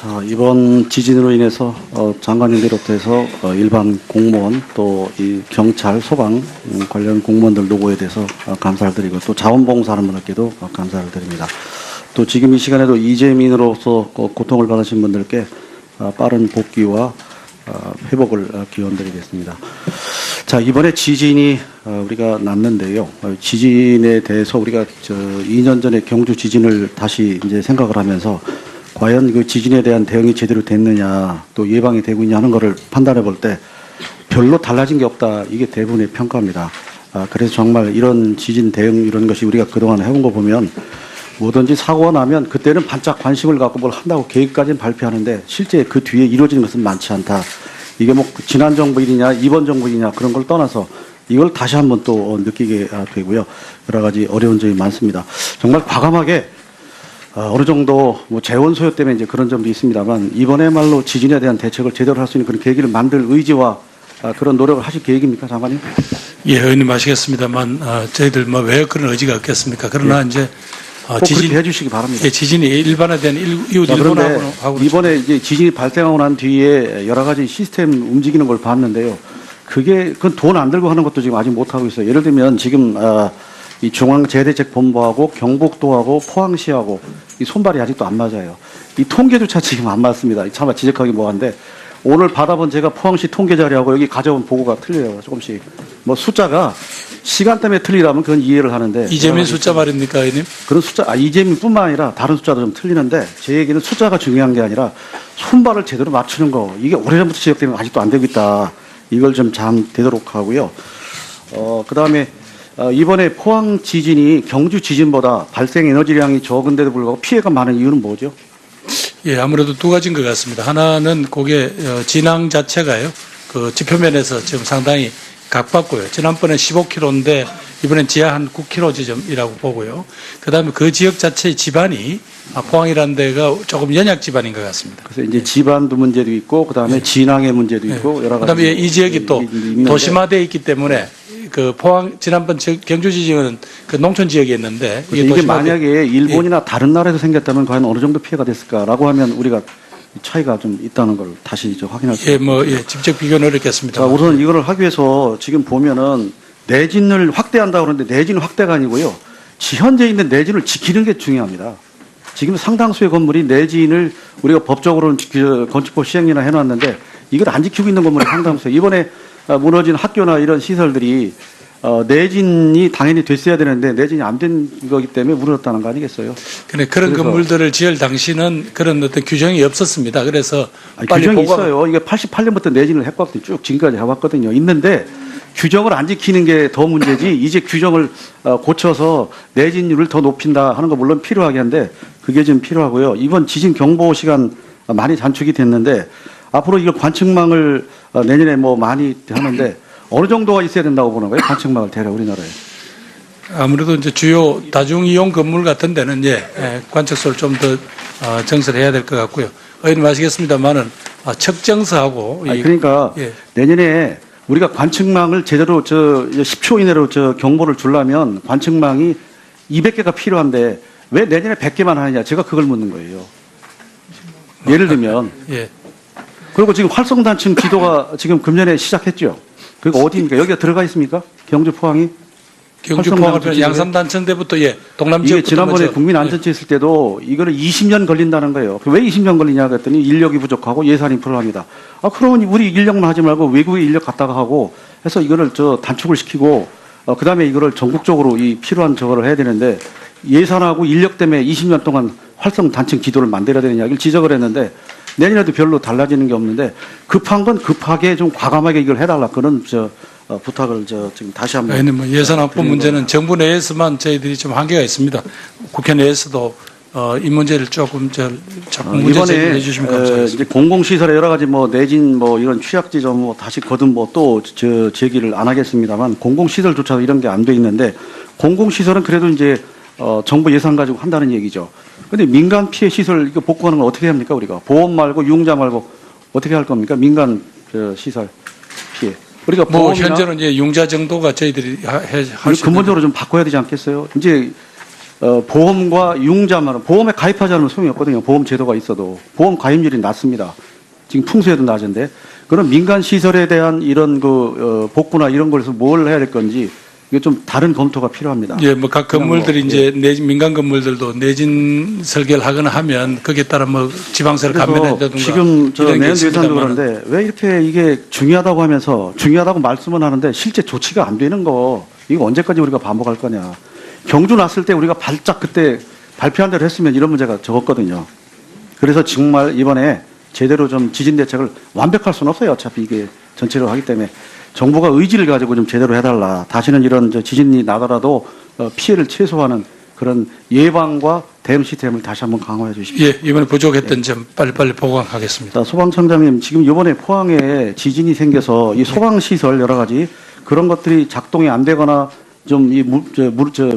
자, 이번 지진으로 인해서 장관님 비롯해서 일반 공무원 또 이 경찰, 소방 관련 공무원들 노고에 대해서 감사를 드리고 또 자원봉사하는 분들께도 감사를 드립니다. 또 지금 이 시간에도 이재민으로서 고통을 받으신 분들께 빠른 복귀와 회복을 기원드리겠습니다. 자, 이번에 지진이 우리가 났는데요. 지진에 대해서 우리가 2년 전에 경주 지진을 다시 이제 생각을 하면서 과연 그 지진에 대한 대응이 제대로 됐느냐, 또 예방이 되고 있냐 하는 것을 판단해 볼 때 별로 달라진 게 없다. 이게 대부분의 평가입니다. 그래서 정말 이런 지진 대응 이런 것이 우리가 그동안 해온 거 보면 뭐든지 사고가 나면 그때는 반짝 관심을 갖고 뭘 한다고 계획까지는 발표하는데 실제 그 뒤에 이루어지는 것은 많지 않다. 이게 뭐 지난 정부 일이냐, 이번 정부 일이냐 그런 걸 떠나서 이걸 다시 한번 또 느끼게 되고요. 여러 가지 어려운 점이 많습니다. 정말 과감하게 어느 정도 뭐 재원 소요 때문에 이제 그런 점도 있습니다만 이번에말로 지진에 대한 대책을 제대로 할 수 있는 그런 계기를 만들 의지와 그런 노력을 하실 계획입니까, 장관님? 예, 의원님 아시겠습니다만 저희들 뭐 왜 그런 의지가 없겠습니까? 그러나 예. 이제 꼭 그렇게 해주시기 바랍니다. 예, 지진이 일반화된 이웃 일본하고 이번에 이제 지진이 발생하고 난 뒤에 여러 가지 시스템 움직이는 걸 봤는데요. 그건 돈 안 들고 하는 것도 지금 아직 못 하고 있어요. 예를 들면 지금 이 중앙재해대책본부하고 경북도하고 포항시하고 이 손발이 아직도 안 맞아요. 이 통계조차 지금 안 맞습니다. 참 지적하기 뭐한데 오늘 받아본 제가 포항시 통계 자료하고 여기 가져온 보고가 틀려요. 조금씩. 뭐 숫자가 시간 때문에 틀리라면 그건 이해를 하는데. 이재민 숫자 말입니까, 의원님? 그런 숫자, 이재민뿐만 아니라 다른 숫자도 좀 틀리는데 제 얘기는 숫자가 중요한 게 아니라 손발을 제대로 맞추는 거. 이게 오래전부터 지적되면 아직도 안 되고 있다. 이걸 좀 잘 되도록 하고요. 그다음에 이번에 포항 지진이 경주 지진보다 발생 에너지량이 적은데도 불구하고 피해가 많은 이유는 뭐죠? 예, 아무래도 두 가지인 것 같습니다. 하나는 그게 진앙 자체가요. 그 지표면에서 지금 상당히 각봤고요. 지난번에 15km인데 이번엔 지하 한 9km 지점이라고 보고요. 그다음에 그 지역 자체의 지반이 포항이라는 데가 조금 연약 지반인 것 같습니다. 그래서 이제 지반도 문제도 있고 그다음에 진앙의 문제도 있고 여러 가지. 그다음에 이 지역이 또 도심화되어 있기 때문에 그 포항 지난번 경주 지진은 그 농촌 지역이었는데 이게 만약에 일본이나 다른 나라에서 생겼다면 과연 어느 정도 피해가 됐을까라고 하면 우리가 차이가 좀 있다는 걸 다시 확인할 수 있습니다. 직접 비교는 어렵겠습니다. 자, 우선 이거를 하기 위해서 지금 보면은 내진을 확대한다고 그러는데 내진 확대가 아니고요. 현재 있는 내진을 지키는 게 중요합니다. 지금 상당수의 건물이 내진을 우리가 법적으로는 건축법 시행이나 해놨는데 이걸 안 지키고 있는 건물이 상당수예요. 이번에 무너진 학교나 이런 시설들이 내진이 당연히 됐어야 되는데 내진이 안 된 거기 때문에 무너졌다는 거 아니겠어요? 그런 건물들을 지을 당시는 그런 어떤 규정이 없었습니다. 그래서 빨리 규정이 있어요. 이게 88년부터 내진을 했거든요. 쭉 지금까지 해왔거든요. 있는데 규정을 안 지키는 게 더 문제지 이제 규정을 고쳐서 내진율을 더 높인다 하는 거 물론 필요하긴 한데 그게 좀 필요하고요. 이번 지진 경보 시간 많이 단축이 됐는데 앞으로 이거 관측망을 내년에 뭐 많이 하는데 어느 정도가 있어야 된다고 보는 거예요? 관측망을 대략 우리나라에. 아무래도 이제 주요 다중이용 건물 같은 데는 관측소를 좀 더 정설해야 될 것 같고요. 의원님 아시겠습니다만은 측정서하고 그러니까 내년에 우리가 관측망을 제대로 10초 이내로 경보를 주려면 관측망이 200개가 필요한데 왜 내년에 100개만 하느냐? 제가 그걸 묻는 거예요. 예를 들면. 그리고 지금 활성단층 기도가 지금 금년에 시작했죠. 그리고 어디입니까? 여기가 들어가 있습니까? 경주 포항이? 경주 포항을 양산단층대부터 동남 이게 지난번에 국민안전처 있을 때도 이거는 20년 걸린다는 거예요. 왜 20년 걸리냐 그랬더니 인력이 부족하고 예산이 불안합니다. 그러면 우리 인력만 하지 말고 외국의 인력 갖다가 하고 해서 이거를 단축을 시키고 그다음에 이거를 전국적으로 이 필요한 저거를 해야 되는데 예산하고 인력 때문에 20년 동안 활성단층 기도를 만들어야 되는 이야기를 지적을 했는데 내년에도 별로 달라지는 게 없는데 급한 건 급하게 좀 과감하게 이걸 해달라 그런 부탁을 지금 다시 한번. 예산 확보 문제는 정부 내에서만 저희들이 좀 한계가 있습니다. 국회 내에서도 이 문제를 조금 문제 제기해 주시면 감사하겠습니다. 이제 공공시설에 여러 가지 뭐 내진 뭐 이런 취약지점 뭐 다시 거듭 또 제기를 안 하겠습니다만 공공시설조차도 이런 게 안 돼 있는데 공공시설은 그래도 이제 정부 예산 가지고 한다는 얘기죠. 근데 민간 피해 시설 이거 복구하는 건 어떻게 합니까 우리가? 보험 말고 융자 말고 어떻게 할 겁니까? 민간 시설 피해. 우리가 현재는 이제 융자 정도가 저희들이 할 수 근본적으로 좀 바꿔야 되지 않겠어요? 이제 보험과 융자만 보험에 가입하지 않으면 소용이 없거든요. 보험 제도가 있어도 보험 가입률이 낮습니다. 지금 풍수에도 낮은데 그런 민간 시설에 대한 이런 복구나 이런 걸에서 뭘 해야 될 건지 이게 좀 다른 검토가 필요합니다. 예, 뭐 각 건물들이 이제 민간 건물들도 내진 설계를 하거나 하면 거기에 따라 뭐 지방세를 감면한다든가 지금 저 이런 게 내연 예산도 있습니다만은 그런데 왜 이렇게 이게 중요하다고 하면서 중요하다고 말씀은 하는데 실제 조치가 안 되는 거 이거 언제까지 우리가 반복할 거냐. 경주 났을 때 우리가 발작 그때 발표한 대로 했으면 이런 문제가 적었거든요. 그래서 정말 이번에 제대로 좀 지진 대책을 완벽할 수는 없어요. 어차피 이게 전체로 하기 때문에 정부가 의지를 가지고 좀 제대로 해달라. 다시는 이런 지진이 나더라도 피해를 최소화하는 그런 예방과 대응 시스템을 다시 한번 강화해 주십시오. 예, 이번에 부족했던 점 빨리빨리 보강하겠습니다. 자, 소방청장님, 지금 이번에 포항에 지진이 생겨서 이 소방시설 여러 가지 그런 것들이 작동이 안 되거나 좀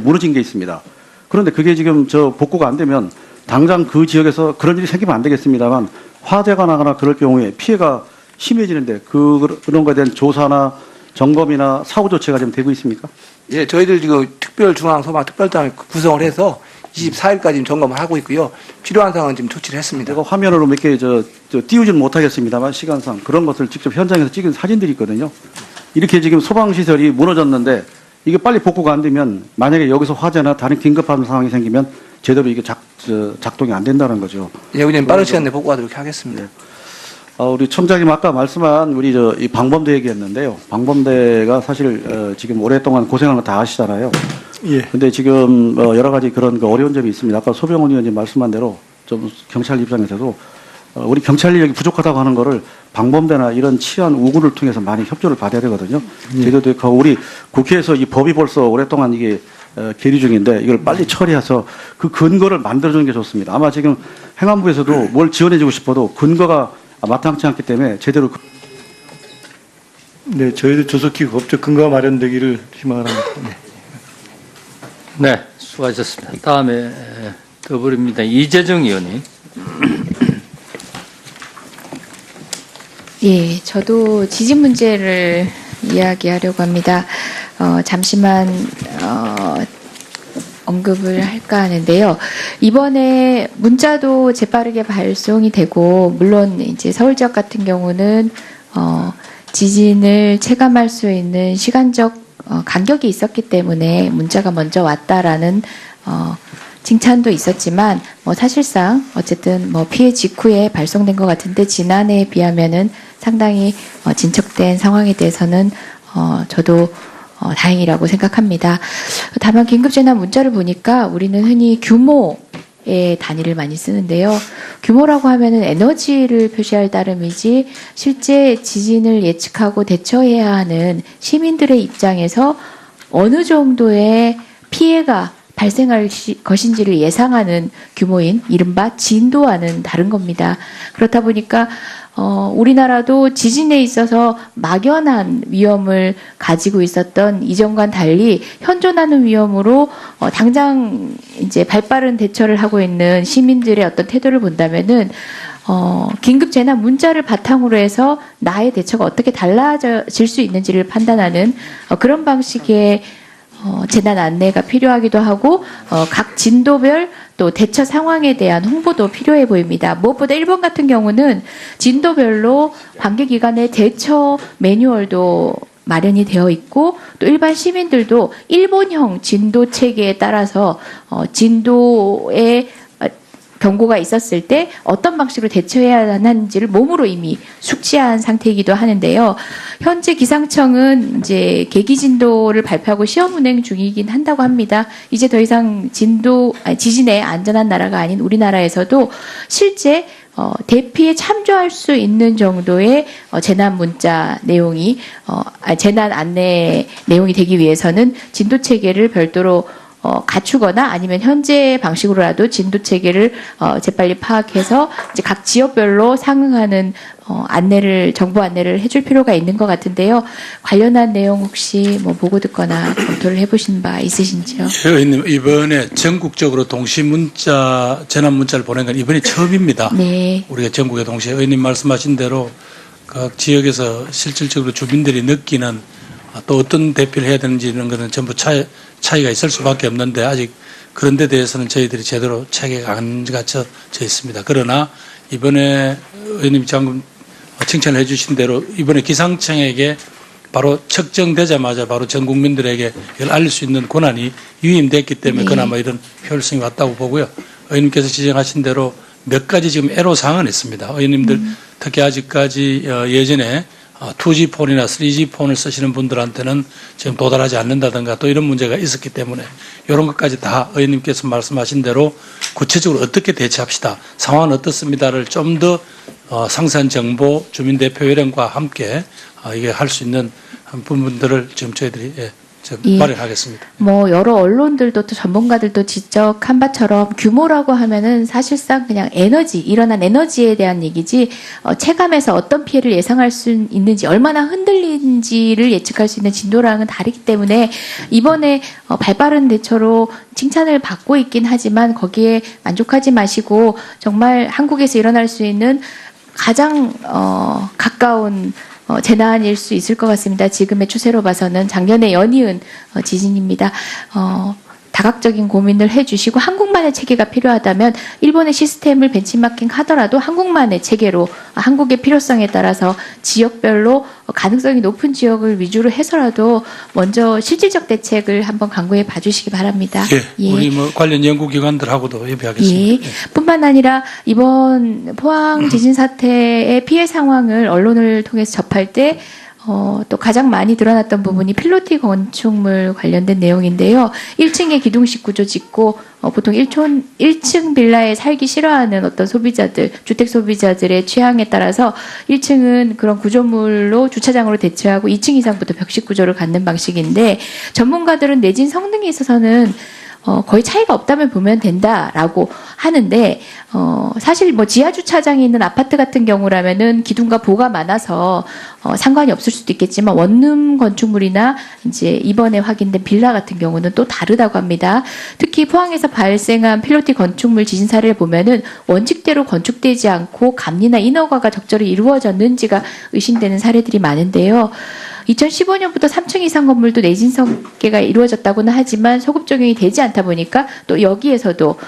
무너진 게 있습니다. 그런데 그게 지금 복구가 안 되면 당장 그 지역에서 그런 일이 생기면 안 되겠습니다만 화재가 나거나 그럴 경우에 피해가 심해지는데 그런 거에 대한 조사나 점검이나 사후 조치가 좀 되고 있습니까? 예, 저희들 지금 특별중앙소방특별단을 구성을 해서 24일까지 점검을 하고 있고요. 필요한 사항은 지금 조치를 했습니다. 제가 화면으로 몇 개 띄우지는 못하겠습니다만 시간상 그런 것을 직접 현장에서 찍은 사진들이 있거든요. 이렇게 지금 소방시설이 무너졌는데 이게 빨리 복구가 안 되면 만약에 여기서 화재나 다른 긴급한 상황이 생기면 제대로 이게 작동이 안 된다는 거죠. 예, 의원님 빠른 시간 내에 복구하도록 하겠습니다. 네. 우리 청장님 아까 말씀한 우리 이 방범대 얘기했는데요. 방범대가 사실 지금 오랫동안 고생한 거 다 아시잖아요. 예. 근데 지금 여러 가지 그런 어려운 점이 있습니다. 아까 소병훈 의원님 말씀한 대로 좀 경찰 입장에서도 우리 경찰 인력이 부족하다고 하는 거를 방범대나 이런 치안 우구를 통해서 많이 협조를 받아야 되거든요. 제도도 있고 우리 국회에서 이 법이 벌써 오랫동안 이게 계류 중인데 이걸 빨리 처리해서 그 근거를 만들어주는 게 좋습니다. 아마 지금 행안부에서도 뭘 지원해주고 싶어도 근거가 마땅치 않기 때문에 제대로 네, 저희도 조속히 법적 근거가 마련되기를 희망을 합니다. 네. 네, 수고하셨습니다. 다음에 더불어민주당 이재정 의원님. 예, 저도 지진 문제를 이야기하려고 합니다. 잠시만 언급을 할까 하는데요. 이번에 문자도 재빠르게 발송이 되고, 물론 이제 서울 지역 같은 경우는 지진을 체감할 수 있는 시간적 간격이 있었기 때문에 문자가 먼저 왔다라는 칭찬도 있었지만, 사실상 어쨌든 피해 직후에 발송된 것 같은데 지난해에 비하면은 상당히 진척된 상황에 대해서는 저도 다행이라고 생각합니다. 다만 긴급재난 문자를 보니까 우리는 흔히 규모의 단위를 많이 쓰는데요. 규모라고 하면은 에너지를 표시할 따름이지 실제 지진을 예측하고 대처해야 하는 시민들의 입장에서 어느 정도의 피해가 발생할 것인지를 예상하는 규모인 이른바 진도와는 다른 겁니다. 그렇다 보니까 우리나라도 지진에 있어서 막연한 위험을 가지고 있었던 이전과는 달리 현존하는 위험으로 당장 이제 발빠른 대처를 하고 있는 시민들의 어떤 태도를 본다면은 긴급 재난 문자를 바탕으로 해서 나의 대처가 어떻게 달라질 수 있는지를 판단하는 그런 방식의 재난 안내가 필요하기도 하고 각 진도별 또 대처 상황에 대한 홍보도 필요해 보입니다. 무엇보다 일본 같은 경우는 진도별로 관계기관의 대처 매뉴얼도 마련이 되어 있고 또 일반 시민들도 일본형 진도 체계에 따라서 진도의 경고가 있었을 때 어떤 방식으로 대처해야 하는지를 몸으로 이미 숙지한 상태이기도 하는데요. 현재 기상청은 이제 계기 진도를 발표하고 시험 운행 중이긴 한다고 합니다. 이제 더 이상 지진에 안전한 나라가 아닌 우리나라에서도 실제 대피에 참조할 수 있는 정도의 재난 문자 내용이 재난 안내 내용이 되기 위해서는 진도 체계를 별도로 갖추거나 아니면 현재 방식으로라도 진도 체계를 재빨리 파악해서 이제 각 지역별로 상응하는 정보 안내를 해줄 필요가 있는 것 같은데요. 관련한 내용 혹시 보고 듣거나 검토를 해보신 바 있으신지요? 예, 의원님 이번에 전국적으로 동시 문자 재난 문자를 보낸 건 이번이 처음입니다. 네. 우리가 전국에 동시에 의원님 말씀하신 대로 각 지역에서 실질적으로 주민들이 느끼는 또 어떤 대피를 해야 되는지 이런 거는 전부 차이가 있을 수밖에 없는데 아직 그런 데 대해서는 저희들이 제대로 체계가 안 갖춰져 있습니다. 그러나 이번에 의원님이 방금 칭찬을 해 주신 대로 이번에 기상청에게 바로 측정되자마자 바로 전 국민들에게 이걸 알릴 수 있는 권한이 유임됐기 때문에 네. 그나마 이런 효율성이 왔다고 보고요. 의원님께서 지적하신 대로 몇 가지 지금 애로사항은 있습니다. 의원님들 특히 아직까지 예전에 2G 폰이나 3G 폰을 쓰시는 분들한테는 지금 도달하지 않는다든가 또 이런 문제가 있었기 때문에 이런 것까지 다 의원님께서 말씀하신 대로 구체적으로 어떻게 대처합시다. 상황은 어떻습니다를 좀 더 상세한 정보 주민대표회령과 함께 이게 할 수 있는 부분들을 지금 저희들이 예. 마련하겠습니다. 뭐 여러 언론들도 또 전문가들도 지적한 바처럼 규모라고 하면은 사실상 그냥 에너지, 일어난 에너지에 대한 얘기지 체감에서 어떤 피해를 예상할 수 있는지 얼마나 흔들린지를 예측할 수 있는 진도랑은 다르기 때문에 이번에 발빠른 대처로 칭찬을 받고 있긴 하지만 거기에 만족하지 마시고 정말 한국에서 일어날 수 있는 가장 가까운 재난일 수 있을 것 같습니다. 지금의 추세로 봐서는 작년에 연이은 지진입니다. 다각적인 고민을 해주시고 한국만의 체계가 필요하다면 일본의 시스템을 벤치마킹 하더라도 한국만의 체계로 한국의 필요성에 따라서 지역별로 가능성이 높은 지역을 위주로 해서라도 먼저 실질적 대책을 한번 강구해 봐주시기 바랍니다. 예, 우리 뭐 관련 연구기관들하고도 협의하겠습니다. 예. 뿐만 아니라 이번 포항 지진 사태의 피해 상황을 언론을 통해서 접할 때 또 가장 많이 드러났던 부분이 필로티 건축물 관련된 내용인데요. 1층에 기둥식 구조 짓고 보통 1층 빌라에 살기 싫어하는 어떤 소비자들, 주택 소비자들의 취향에 따라서 1층은 그런 구조물로 주차장으로 대체하고 2층 이상부터 벽식 구조를 갖는 방식인데 전문가들은 내진 성능에 있어서는 거의 차이가 없다면 보면 된다라고 하는데 사실 뭐 지하 주차장에 있는 아파트 같은 경우라면은 기둥과 보가 많아서 상관이 없을 수도 있겠지만 원룸 건축물이나 이제 이번에 확인된 빌라 같은 경우는 또 다르다고 합니다. 특히 포항에서 발생한 필로티 건축물 지진 사례를 보면은 원칙대로 건축되지 않고 감리나 인허가가 적절히 이루어졌는지가 의심되는 사례들이 많은데요. 2015년부터 3층 이상 건물도 내진 설계가 이루어졌다고는 하지만 소급 적용이 되지 않다 보니까 또 여기에서도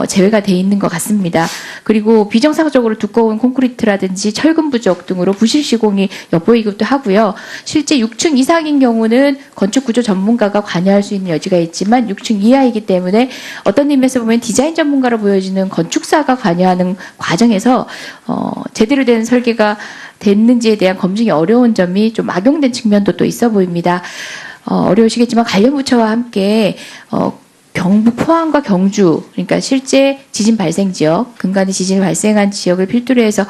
제외가 돼 있는 것 같습니다. 그리고 비정상적으로 두꺼운 콘크리트라든지 철근 부족 등으로 부실 시공이 엿보이기도 하고요. 실제 6층 이상인 경우는 건축 구조 전문가가 관여할 수 있는 여지가 있지만 6층 이하이기 때문에 어떤 의미에서 보면 디자인 전문가로 보여지는 건축사가 관여하는 과정에서 제대로 된 설계가 됐는지에 대한 검증이 어려운 점이 좀 악용된 측면도 또 있어 보입니다. 어려우시겠지만 관련 부처와 함께 경북 포항과 경주, 그러니까 실제 지진 발생 지역, 근간의 지진이 발생한 지역을 필두로 해서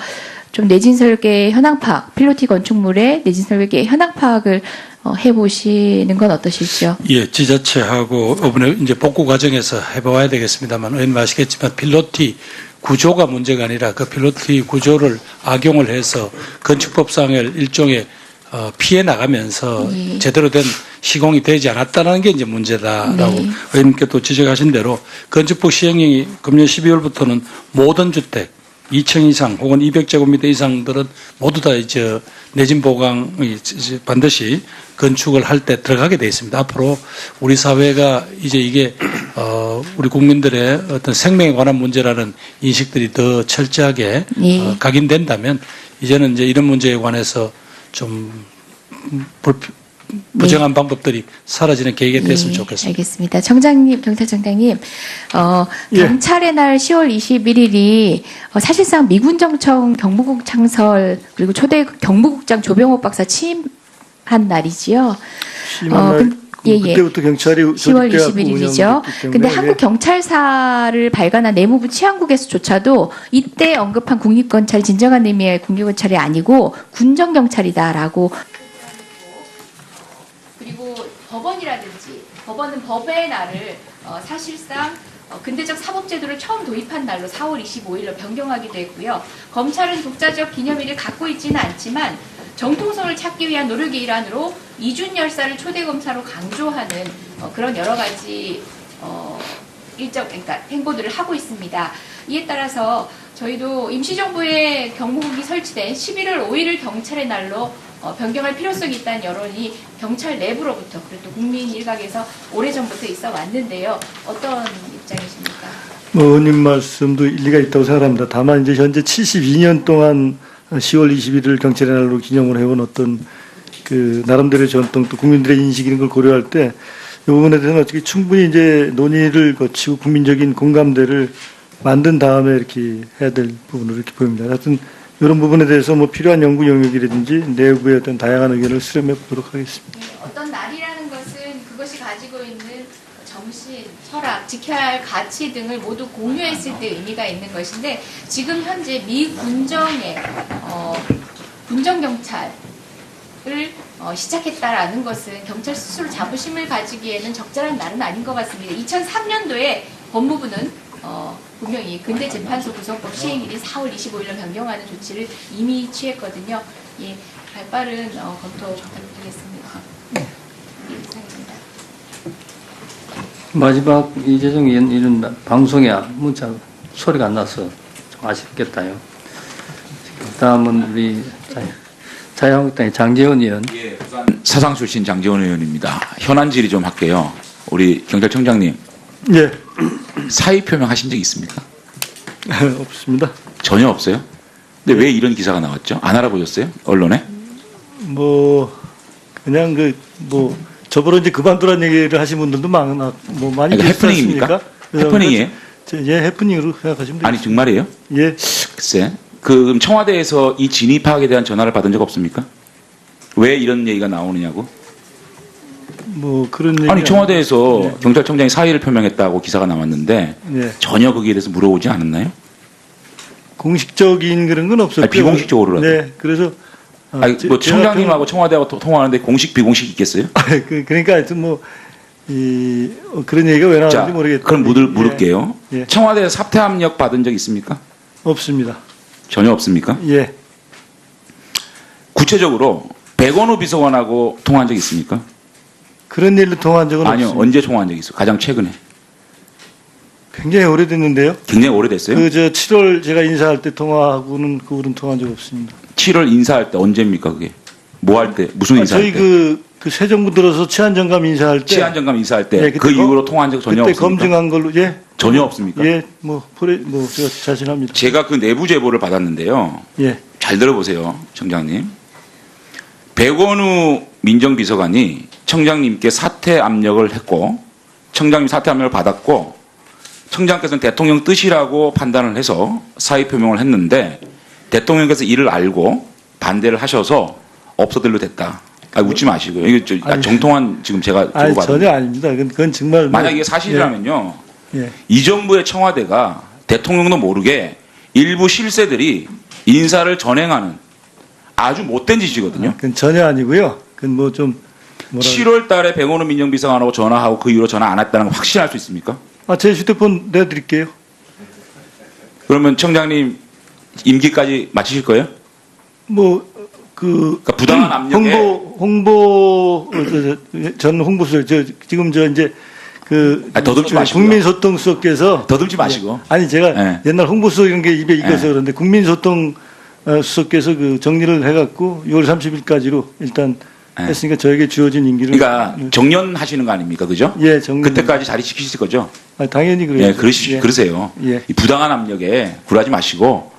좀 내진 설계 현황 파악, 필로티 건축물의 내진 설계 현황 파악을 해보시는 건 어떠실지요? 예, 지자체하고 이번에 이제 복구 과정에서 해봐야 되겠습니다만 의원님 아시겠지만 필로티 구조가 문제가 아니라 그 필로티 구조를 악용을 해서 건축법상의 일종의 피해 나가면서 예. 제대로 된 시공이 되지 않았다는 게 이제 문제다라고 네. 의원님께 또 지적하신 대로 건축법 시행령이 금년 12월부터는 모든 주택 2층 이상 혹은 200제곱미터 이상들은 모두 다 이제 내진 보강이 반드시 건축을 할 때 들어가게 돼 있습니다. 앞으로 우리 사회가 이제 이게 우리 국민들의 어떤 생명에 관한 문제라는 인식들이 더 철저하게 예. 각인된다면 이제는 이제 이런 문제에 관해서 좀 부정한 방법들이 사라지는 계기가 됐으면 예, 좋겠습니다. 알겠습니다. 청장님, 경찰청장님, 예. 경찰의 날 10월 21일이 사실상 미군정청 경무국 창설 그리고 초대 경무국장 조병옥 박사 취임한 날이지요. 심한 날, 예, 예. 그때부터 경찰이 10월 조직돼갖고 21일이죠. 운영됐기 때문에 근데 한국 경찰사를 발간한 내무부 치안국에서조차도 이때 언급한 국립경찰 진정한 의미의 국립경찰이 아니고 군정경찰이다라고. 그리고 법원이라든지 법원은 법의 날을 사실상 근대적 사법제도를 처음 도입한 날로 4월 25일로 변경하기도 했고요. 검찰은 독자적 기념일을 갖고 있지는 않지만 정통성을 찾기 위한 노력의 일환으로 이준 열사를 초대 검사로 강조하는 그런 여러 가지 그러니까 행보들을 하고 있습니다. 이에 따라서 저희도 임시정부의 경무국이 설치된 11월 5일을 경찰의 날로 변경할 필요성이 있다는 여론이 경찰 내부로부터 그리고 또 국민 일각에서 오래전부터 있어 왔는데요. 어떤 입장이십니까? 뭐 의원님 말씀도 일리가 있다고 생각합니다. 다만 이제 현재 72년 동안 10월 21일 경찰의 날로 기념을 해온 어떤 그 나름대로의 전통 또 국민들의 인식 이런 걸 고려할 때 이 부분에 대해서는 어떻게 충분히 이제 논의를 거치고 국민적인 공감대를 만든 다음에 이렇게 해야 될 부분으로 이렇게 보입니다. 하여튼 이런 부분에 대해서 뭐 필요한 연구 영역이라든지 내부의 어떤 다양한 의견을 수렴해 보도록 하겠습니다. 어떤 날이라는 것은 그것이 가지고 있는 정신, 철학, 지켜야 할 가치 등을 모두 공유했을 때 의미가 있는 것인데 지금 현재 미 군정의 군정 경찰을 시작했다라는 것은 경찰 스스로 자부심을 가지기에는 적절한 날은 아닌 것 같습니다. 2003년도에 법무부는 분명히 근대재판소 구성법 시행일인 4월 25일로 변경하는 조치를 이미 취했거든요. 예, 발빠른 검토 부탁드리겠습니다. 이상입니다. 마지막 이재정 의원 이런 방송에 문자 소리가 안 나서 좀 아쉽겠다요. 다음은 우리 자유한국당의 장제원 의원. 예, 부산 사상 출신 장제원 의원입니다. 현안 질의 좀 할게요. 우리 경찰청장님 예, 사의 표명하신 적 있습니까? 없습니다. 전혀 없어요? 근데 왜 이런 기사가 나왔죠? 안 알아보셨어요? 언론에? 뭐 그냥 그 뭐 저번에 이제 그만두란 얘기를 하신 분들도 많이 그러니까 계시지 해프닝입니까? 않습니까? 해프닝이에요? 예, 해프닝으로 생각하시면 되겠습니다. 아니 정말이에요? 예, 글쎄, 그럼 청와대에서 이 진위 파악에 대한 전화를 받은 적 없습니까? 왜 이런 얘기가 나오느냐고? 뭐 그런 얘기 아니 청와대에서 예. 경찰청장이 사의를 표명했다고 기사가 나왔는데 예, 전혀 거기에 대해서 물어보지 않았나요? 공식적인 그런 건 없었죠. 아니, 비공식적으로라도. 네, 그래서 아니, 뭐 청장님하고 청와대하고 통화하는데 공식 비공식 있겠어요? 그러니까 하여튼 그런 얘기가 왜 자, 나왔는지 모르겠다. 그럼 물을게요. 예. 청와대에서 사퇴 압력 받은 적 있습니까? 없습니다. 전혀 없습니까? 예, 구체적으로 백원우 비서관하고 통화한 적 있습니까? 그런 일로 통화한 적은 아니요. 없습니다. 언제 통화한 적 있어요? 가장 최근에. 굉장히 오래됐는데요. 굉장히 오래됐어요? 7월 제가 인사할 때 통화하고는 그 후로는 통화한 적 없습니다. 7월 인사할 때 언제입니까 그게? 뭐 할 때? 무슨 인사할 저희 때? 그 새 정부 들어서 치안정감 인사할 때 치안정감 인사할 때 예, 그 그때 이후로 통화한 적 전혀 그때 없습니까? 검증한 걸로 전혀 없습니까? 제가 자신합니다. 제가 그 내부 제보를 받았는데요. 예, 잘 들어보세요, 청장님. 백원우 민정비서관이 청장님께 사퇴 압력을 했고, 청장님 사퇴 압력을 받았고, 청장께서는 대통령 뜻이라고 판단을 해서 사의 표명을 했는데, 대통령께서 이를 알고 반대를 하셔서 없어들로 됐다. 웃지 마시고요. 이게 정통한 지금 제가 아니 주고받은. 전혀 아닙니다. 그건 정말 만약 이게 사실이라면요, 예. 이 정부의 청와대가 대통령도 모르게 일부 실세들이 인사를 전행하는 아주 못된 짓이거든요. 그건 전혀 아니고요. 그건 뭐 좀 7월 달에 백원우 민정비서관하고 전화하고 그 이후로 전화 안 했다는 거 확신할 수 있습니까? 제 휴대폰 내드릴게요. 그러면 청장님 임기까지 마치실 거예요? 그러니까 부당한 압력에 전 홍보수석 지금 이제 더듬지 마시고요. 국민소통수석께서 더듬지 마시고. 아니 제가 네. 옛날 홍보수석 이런 게 입에 익어서 네. 그런데 국민소통 수석께서 그 정리를 해갖고 6월 30일까지로 일단 네. 했으니까 저에게 주어진 임기를 그러니까 정년하시는 거 아닙니까, 그죠? 예, 정리. 그때까지 자리 지키실 거죠? 당연히 그래요. 예, 그러세요. 예. 이 부당한 압력에 굴하지 마시고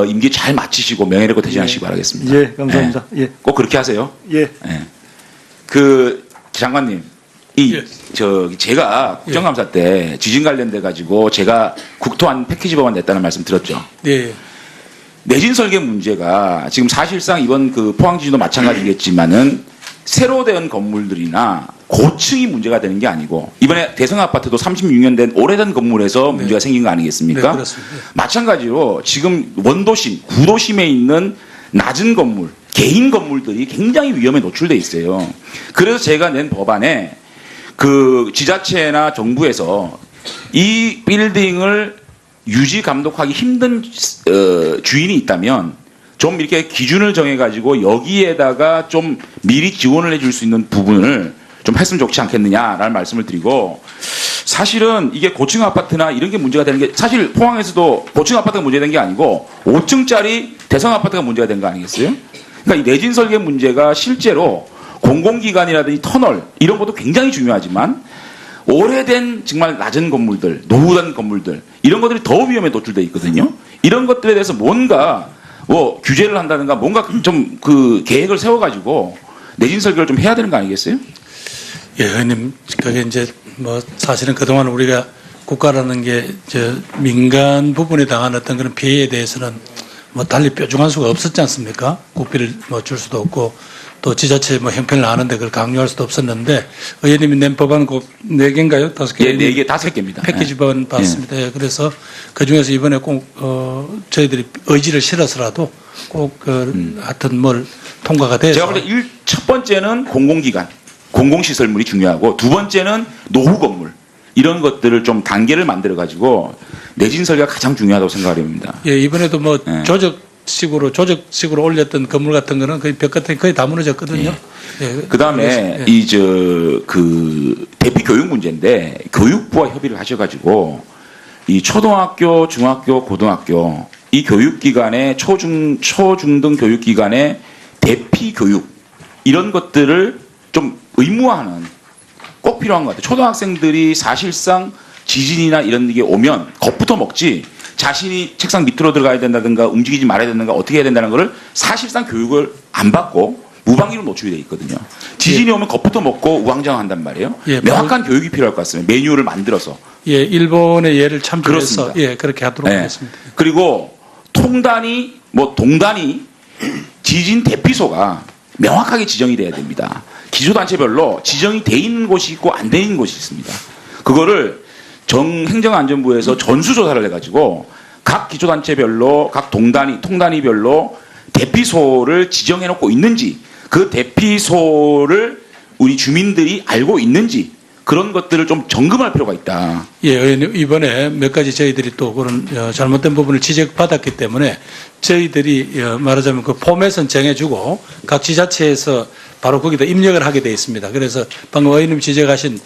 임기 잘 마치시고 명예롭게 퇴진하시기 바라겠습니다. 예, 감사합니다. 예. 꼭 그렇게 하세요. 예. 예. 장관님, 제가 국정감사 때 지진 관련돼 가지고 제가 국토안 패키지 법안 냈다는 말씀 들었죠. 네. 내진 설계 문제가 지금 사실상 이번 그 포항 지진도 마찬가지겠지만은 새로 된 건물들이나 고층이 문제가 되는 게 아니고 이번에 대성 아파트도 36년 된 오래된 건물에서 문제가 생긴 거 아니겠습니까? 네, 그렇습니다. 마찬가지로 지금 원도심, 구도심에 있는 낮은 건물, 개인 건물들이 굉장히 위험에 노출돼 있어요. 그래서 제가 낸 법안에 그 지자체나 정부에서 이 빌딩을 유지 감독하기 힘든 주인이 있다면 좀 이렇게 기준을 정해가지고 여기에다가 좀 미리 지원을 해줄 수 있는 부분을 좀 했으면 좋지 않겠느냐라는 말씀을 드리고, 사실은 이게 고층 아파트나 이런 게 문제가 되는 게 사실 포항에서도 고층 아파트가 문제가 된 게 아니고 5층짜리 대성 아파트가 문제가 된 거 아니겠어요? 그러니까 이 내진 설계 문제가 실제로 공공기관이라든지 터널 이런 것도 굉장히 중요하지만 오래된 정말 낮은 건물들, 노후된 건물들 이런 것들이 더 위험에 노출돼 있거든요. 이런 것들에 대해서 뭔가 뭐 규제를 한다든가 뭔가 좀 그 계획을 세워가지고 내진 설계를 좀 해야 되는 거 아니겠어요? 예, 의원님, 그게 이제 뭐 사실은 그동안 우리가 국가라는 게 저 민간 부분에 당한 어떤 그런 피해에 대해서는 뭐 달리 뾰족한 수가 없었지 않습니까? 국비를 뭐 줄 수도 없고 또 지자체 뭐 형편을 아는데 그걸 강요할 수도 없었는데 의원님이 낸 법안은 꼭 4개인가요? 5개? 예, 4개, 5개입니다. 패키지 법안 봤습니다. 예, 그래서 그 중에서 이번에 꼭 저희들이 의지를 실어서라도 꼭 하여튼 뭘 통과가 돼서 제가 볼 때 첫 번째는 공공기관, 공공시설물이 중요하고 두 번째는 노후 건물 이런 것들을 좀 단계를 만들어 가지고 내진 설계가 가장 중요하다고 생각합니다. 예, 이번에도 뭐 예. 조적식으로 올렸던 건물 같은 거는 거의 벽 같은 게 거의 다 무너졌거든요. 예. 그 다음에 그래서, 그 대피 교육 문제인데 교육부와 협의를 하셔가지고 이 초등학교, 중학교, 고등학교 이 교육기관의 초중등 교육기관의 대피 교육 이런 것들을 좀 의무화하는 꼭 필요한 것 같아요. 초등학생들이 사실상 지진이나 이런 게 오면 겁부터 먹지 자신이 책상 밑으로 들어가야 된다든가 움직이지 말아야 된다든가 어떻게 해야 된다는 것을 사실상 교육을 안 받고 무방비로 노출이 돼 있거든요. 지진이 오면 겁부터 먹고 우왕좌왕한단 말이에요. 예, 명확한 교육이 필요할 것 같습니다. 매뉴얼을 만들어서. 예, 일본의 예를 참조해서 그렇습니다. 예, 그렇게 하도록 네. 하겠습니다. 그리고 통단위, 동단위 지진 대피소가 명확하게 지정이 돼야 됩니다. 기초단체별로 지정이 돼 있는 곳이 있고 안 돼 있는 곳이 있습니다. 그거를 행정안전부에서 전수조사를 해가지고 각 기초단체별로 각 통단위별로 대피소를 지정해놓고 있는지 그 대피소를 우리 주민들이 알고 있는지 그런 것들을 좀 점검할 필요가 있다. 예, 의원님, 이번에 몇 가지 저희들이 또 그런 잘못된 부분을 지적받았기 때문에 저희들이 말하자면 그 포맷은 정해주고 각 지자체에서 바로 거기다 입력을 하게 돼 있습니다. 그래서 방금 의원님 지적하신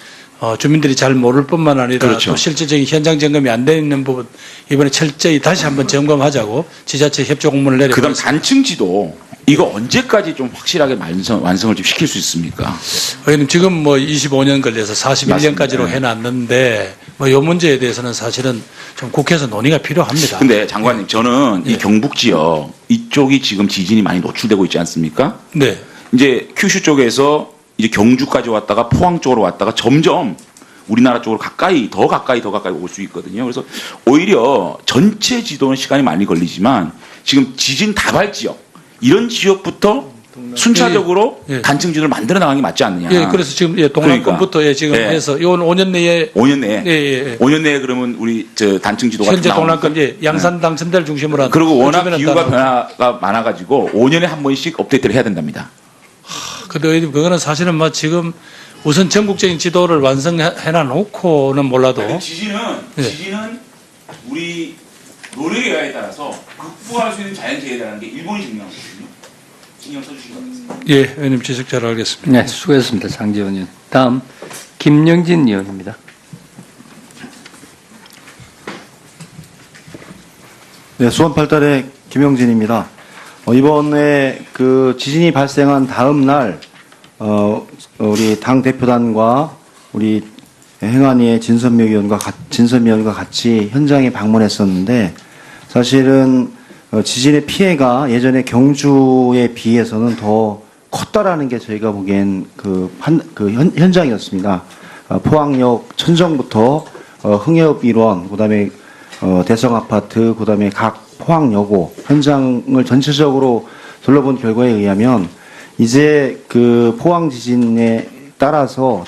주민들이 잘 모를 뿐만 아니라 그렇죠. 또 실질적인 현장 점검이 안 돼 있는 부분 이번에 철저히 다시 한번 점검하자고 지자체 협조 공문을 그다음 내려보냈습니다. 단층지도 이거 언제까지 좀 확실하게 완성을 좀 시킬 수 있습니까? 의원님 지금 뭐 25년 걸려서 41년까지로 맞습니다. 해놨는데 뭐 이 문제에 대해서는 사실은 좀 국회에서 논의가 필요합니다. 근데 장관님 저는 이 예. 경북 지역 이쪽이 지금 지진이 많이 노출되고 있지 않습니까? 네. 이제 큐슈 쪽에서 이제 경주까지 왔다가 포항 쪽으로 왔다가 점점 우리나라 쪽으로 더 가까이 올 수 있거든요. 그래서 오히려 전체 지도는 시간이 많이 걸리지만 지금 지진 다발 지역 이런 지역부터 순차적으로 예. 단층 지도를 만들어 나가는 게 맞지 않느냐. 예, 그래서 지금 예, 동남권부터 그러니까. 예, 지금 예. 해서 이건 5년 내에 5년 내에 예, 예, 예. 5년 내에 그러면 우리 저 단층 지도가 현재 나옵니까? 동남권 예, 양산 당선대를 중심으로 한 그리고 워낙 주변에 기후가 따라- 변화가 많아가지고 5년에 한 번씩 업데이트를 해야 된답니다. 근데 의원님 그거는 사실은 뭐 지금 우선 전국적인 지도를 완성해 놓고는 몰라도 지진은 예. 우리 노력에 따라서 극복할 수 있는 자연재해라는 게 일본이 증명한 거거든요. 신경 써주신 것 같습니다. 예, 의원님 지적 잘 알겠습니다. 네, 수고했습니다. 장지원 의원. 다음 김영진 의원입니다. 네, 수원 8달의 김영진입니다. 이번에 그 지진이 발생한 다음 날 우리 당 대표단과 우리 행안위의 진선미 의원과 같이 현장에 방문했었는데 사실은 지진의 피해가 예전에 경주에 비해서는 더 컸다라는 게 저희가 보기엔 현장이었습니다. 포항역 천정부터 흥해읍 일원, 그다음에 대성 아파트, 그다음에 각 포항여고 현장을 전체적으로 둘러본 결과에 의하면 이제 그 포항 지진에 따라서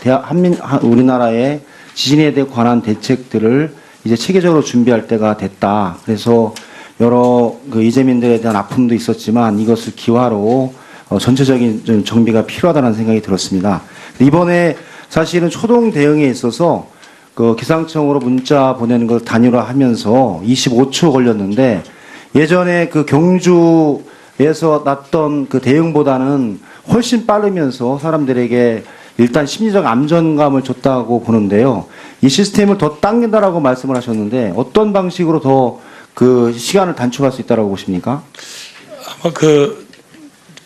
우리나라의 지진에 관한 대책들을 이제 체계적으로 준비할 때가 됐다. 그래서 여러 그 이재민들에 대한 아픔도 있었지만 이것을 기화로 전체적인 좀 정비가 필요하다는 생각이 들었습니다. 이번에 사실은 초동 대응에 있어서 그 기상청으로 문자 보내는 걸 단일화하면서 25초 걸렸는데 예전에 그 경주에서 났던 그 대응보다는 훨씬 빠르면서 사람들에게 일단 심리적 안정감을 줬다고 보는데요. 이 시스템을 더 당긴다라고 말씀을 하셨는데 어떤 방식으로 더 그 시간을 단축할 수 있다라고 보십니까? 아마 그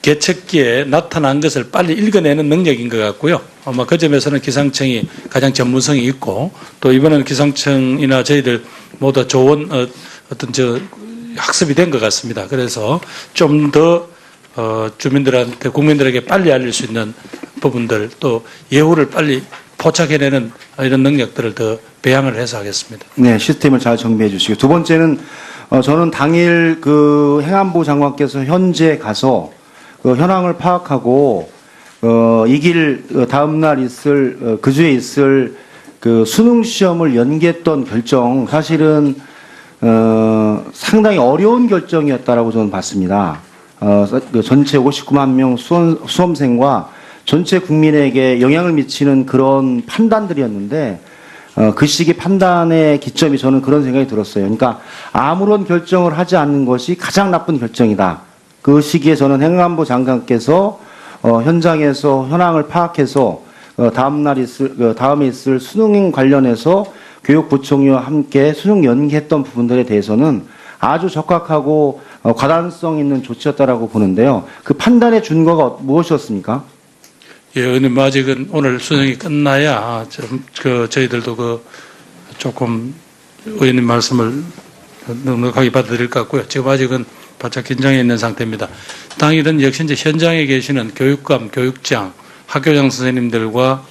개척기에 나타난 것을 빨리 읽어내는 능력인 것 같고요. 아마 그 점에서는 기상청이 가장 전문성이 있고 또 이번에는 기상청이나 저희들 모두 좋은 어떤 학습이 된 것 같습니다. 그래서 좀 더 주민들한테 국민들에게 빨리 알릴 수 있는 부분들 또 예후를 빨리 포착해내는 이런 능력들을 더 배양을 해서 하겠습니다. 네, 시스템을 잘 정비해 주시고 두 번째는 저는 당일 그 행안부 장관께서 현재 가서 그 현황을 파악하고 이 길 다음 날 있을 그 주에 있을 그 수능 시험을 연기했던 결정 사실은 상당히 어려운 결정이었다라고 저는 봤습니다. 그 전체 59만 명 수험생과 전체 국민에게 영향을 미치는 그런 판단들이었는데 그 시기 판단의 기점이 저는 그런 생각이 들었어요. 그러니까 아무런 결정을 하지 않는 것이 가장 나쁜 결정이다. 그 시기에 저는 행안부 장관께서 현장에서 현황을 파악해서 다음에 있을 수능 관련해서 교육부총리와 함께 수능 연기했던 부분들에 대해서는 아주 적확하고 과단성 있는 조치였다라고 보는데요. 그 판단의 준거가 무엇이었습니까? 예, 의원님 아직은 오늘 수능이 끝나야 저희들도 조금 의원님 말씀을 넉넉하게 받아들일 것 같고요. 지금 아직은 바짝 긴장해 있는 상태입니다. 당일은 역시 이제 현장에 계시는 교육감, 교육장, 학교장 선생님들과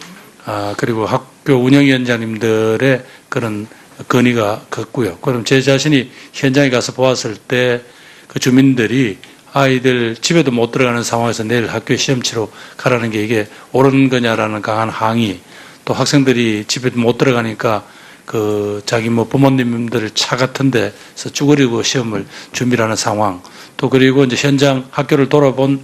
그리고 학교 운영위원장님들의 그런 건의가 컸고요. 그럼 제 자신이 현장에 가서 보았을 때 그 주민들이 아이들 집에도 못 들어가는 상황에서 내일 학교에 시험 치러 가라는 게 이게 옳은 거냐라는 강한 항의, 또 학생들이 집에 못 들어가니까 자기 부모님들 차 같은 데서 쭈그리고 시험을 준비하는 상황, 또 그리고 이제 현장 학교를 돌아본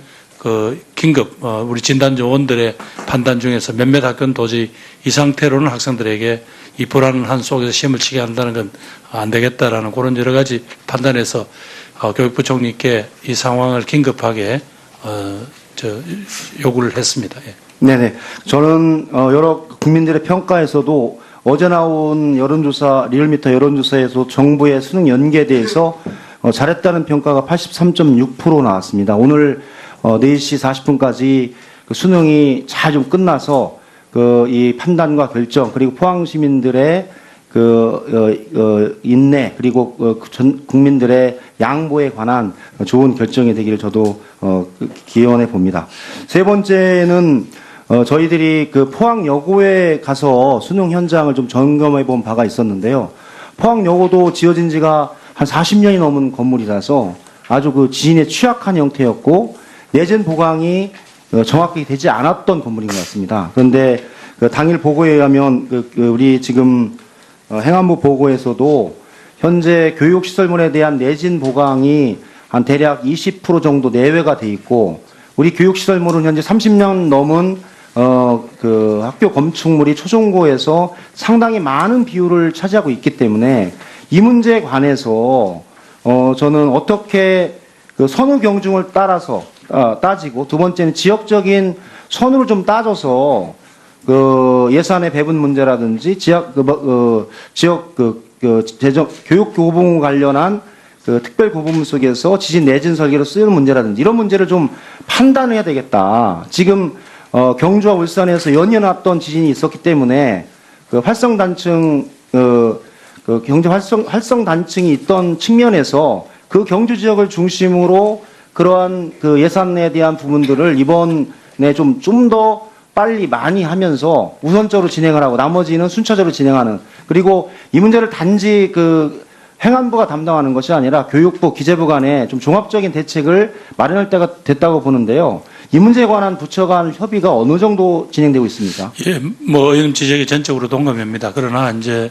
긴급, 우리 진단요원들의 판단 중에서 몇몇 학교는 도저히 이 상태로는 학생들에게 이 불안한 속에서 시험을 치게 한다는 건 안 되겠다라는 그런 여러 가지 판단에서 교육부총리께 이 상황을 긴급하게 요구를 했습니다. 예. 네네. 저는 여러 국민들의 평가에서도 어제 나온 여론조사, 리얼미터 여론조사에서 정부의 수능 연기에 대해서 잘했다는 평가가 83.6% 나왔습니다. 오늘 4시 40분까지 수능이 잘 좀 끝나서 이 판단과 결정 그리고 포항 시민들의 인내 그리고 전 국민들의 양보에 관한 좋은 결정이 되기를 저도 기원해 봅니다. 세 번째는 저희들이 포항여고에 가서 수능 현장을 좀 점검해 본 바가 있었는데요. 포항여고도 지어진 지가 한 40년이 넘은 건물이라서 아주 지진에 취약한 형태였고 내진 보강이 정확하게 되지 않았던 건물인 것 같습니다. 그런데 당일 보고에 의하면 우리 지금 행안부 보고에서도 현재 교육시설물에 대한 내진 보강이 한 대략 20% 정도 내외가 돼 있고 우리 교육시설물은 현재 30년 넘은 학교 건축물이 초중고에서 상당히 많은 비율을 차지하고 있기 때문에 이 문제에 관해서 저는 어떻게 선후 경중을 따라서 따지고 두 번째는 지역적인 선후를 좀 따져서 예산의 배분 문제라든지 지역 재정 교육 교부문 관련한 특별 교부문 속에서 지진 내진 설계로 쓰이는 문제라든지 이런 문제를 좀 판단해야 되겠다. 지금 경주와 울산에서 연이어놨던 지진이 있었기 때문에 활성 단층 경제 활성 단층이 있던 측면에서 그 경주 지역을 중심으로 그러한 예산에 대한 부분들을 이번에 좀 더 빨리 많이 하면서 우선적으로 진행을 하고 나머지는 순차적으로 진행하는 그리고 이 문제를 단지 행안부가 담당하는 것이 아니라 교육부, 기재부 간에 좀 종합적인 대책을 마련할 때가 됐다고 보는데요. 이 문제에 관한 부처 간 협의가 어느 정도 진행되고 있습니까? 예, 의원님 지적에 전적으로 동감합니다. 그러나 이제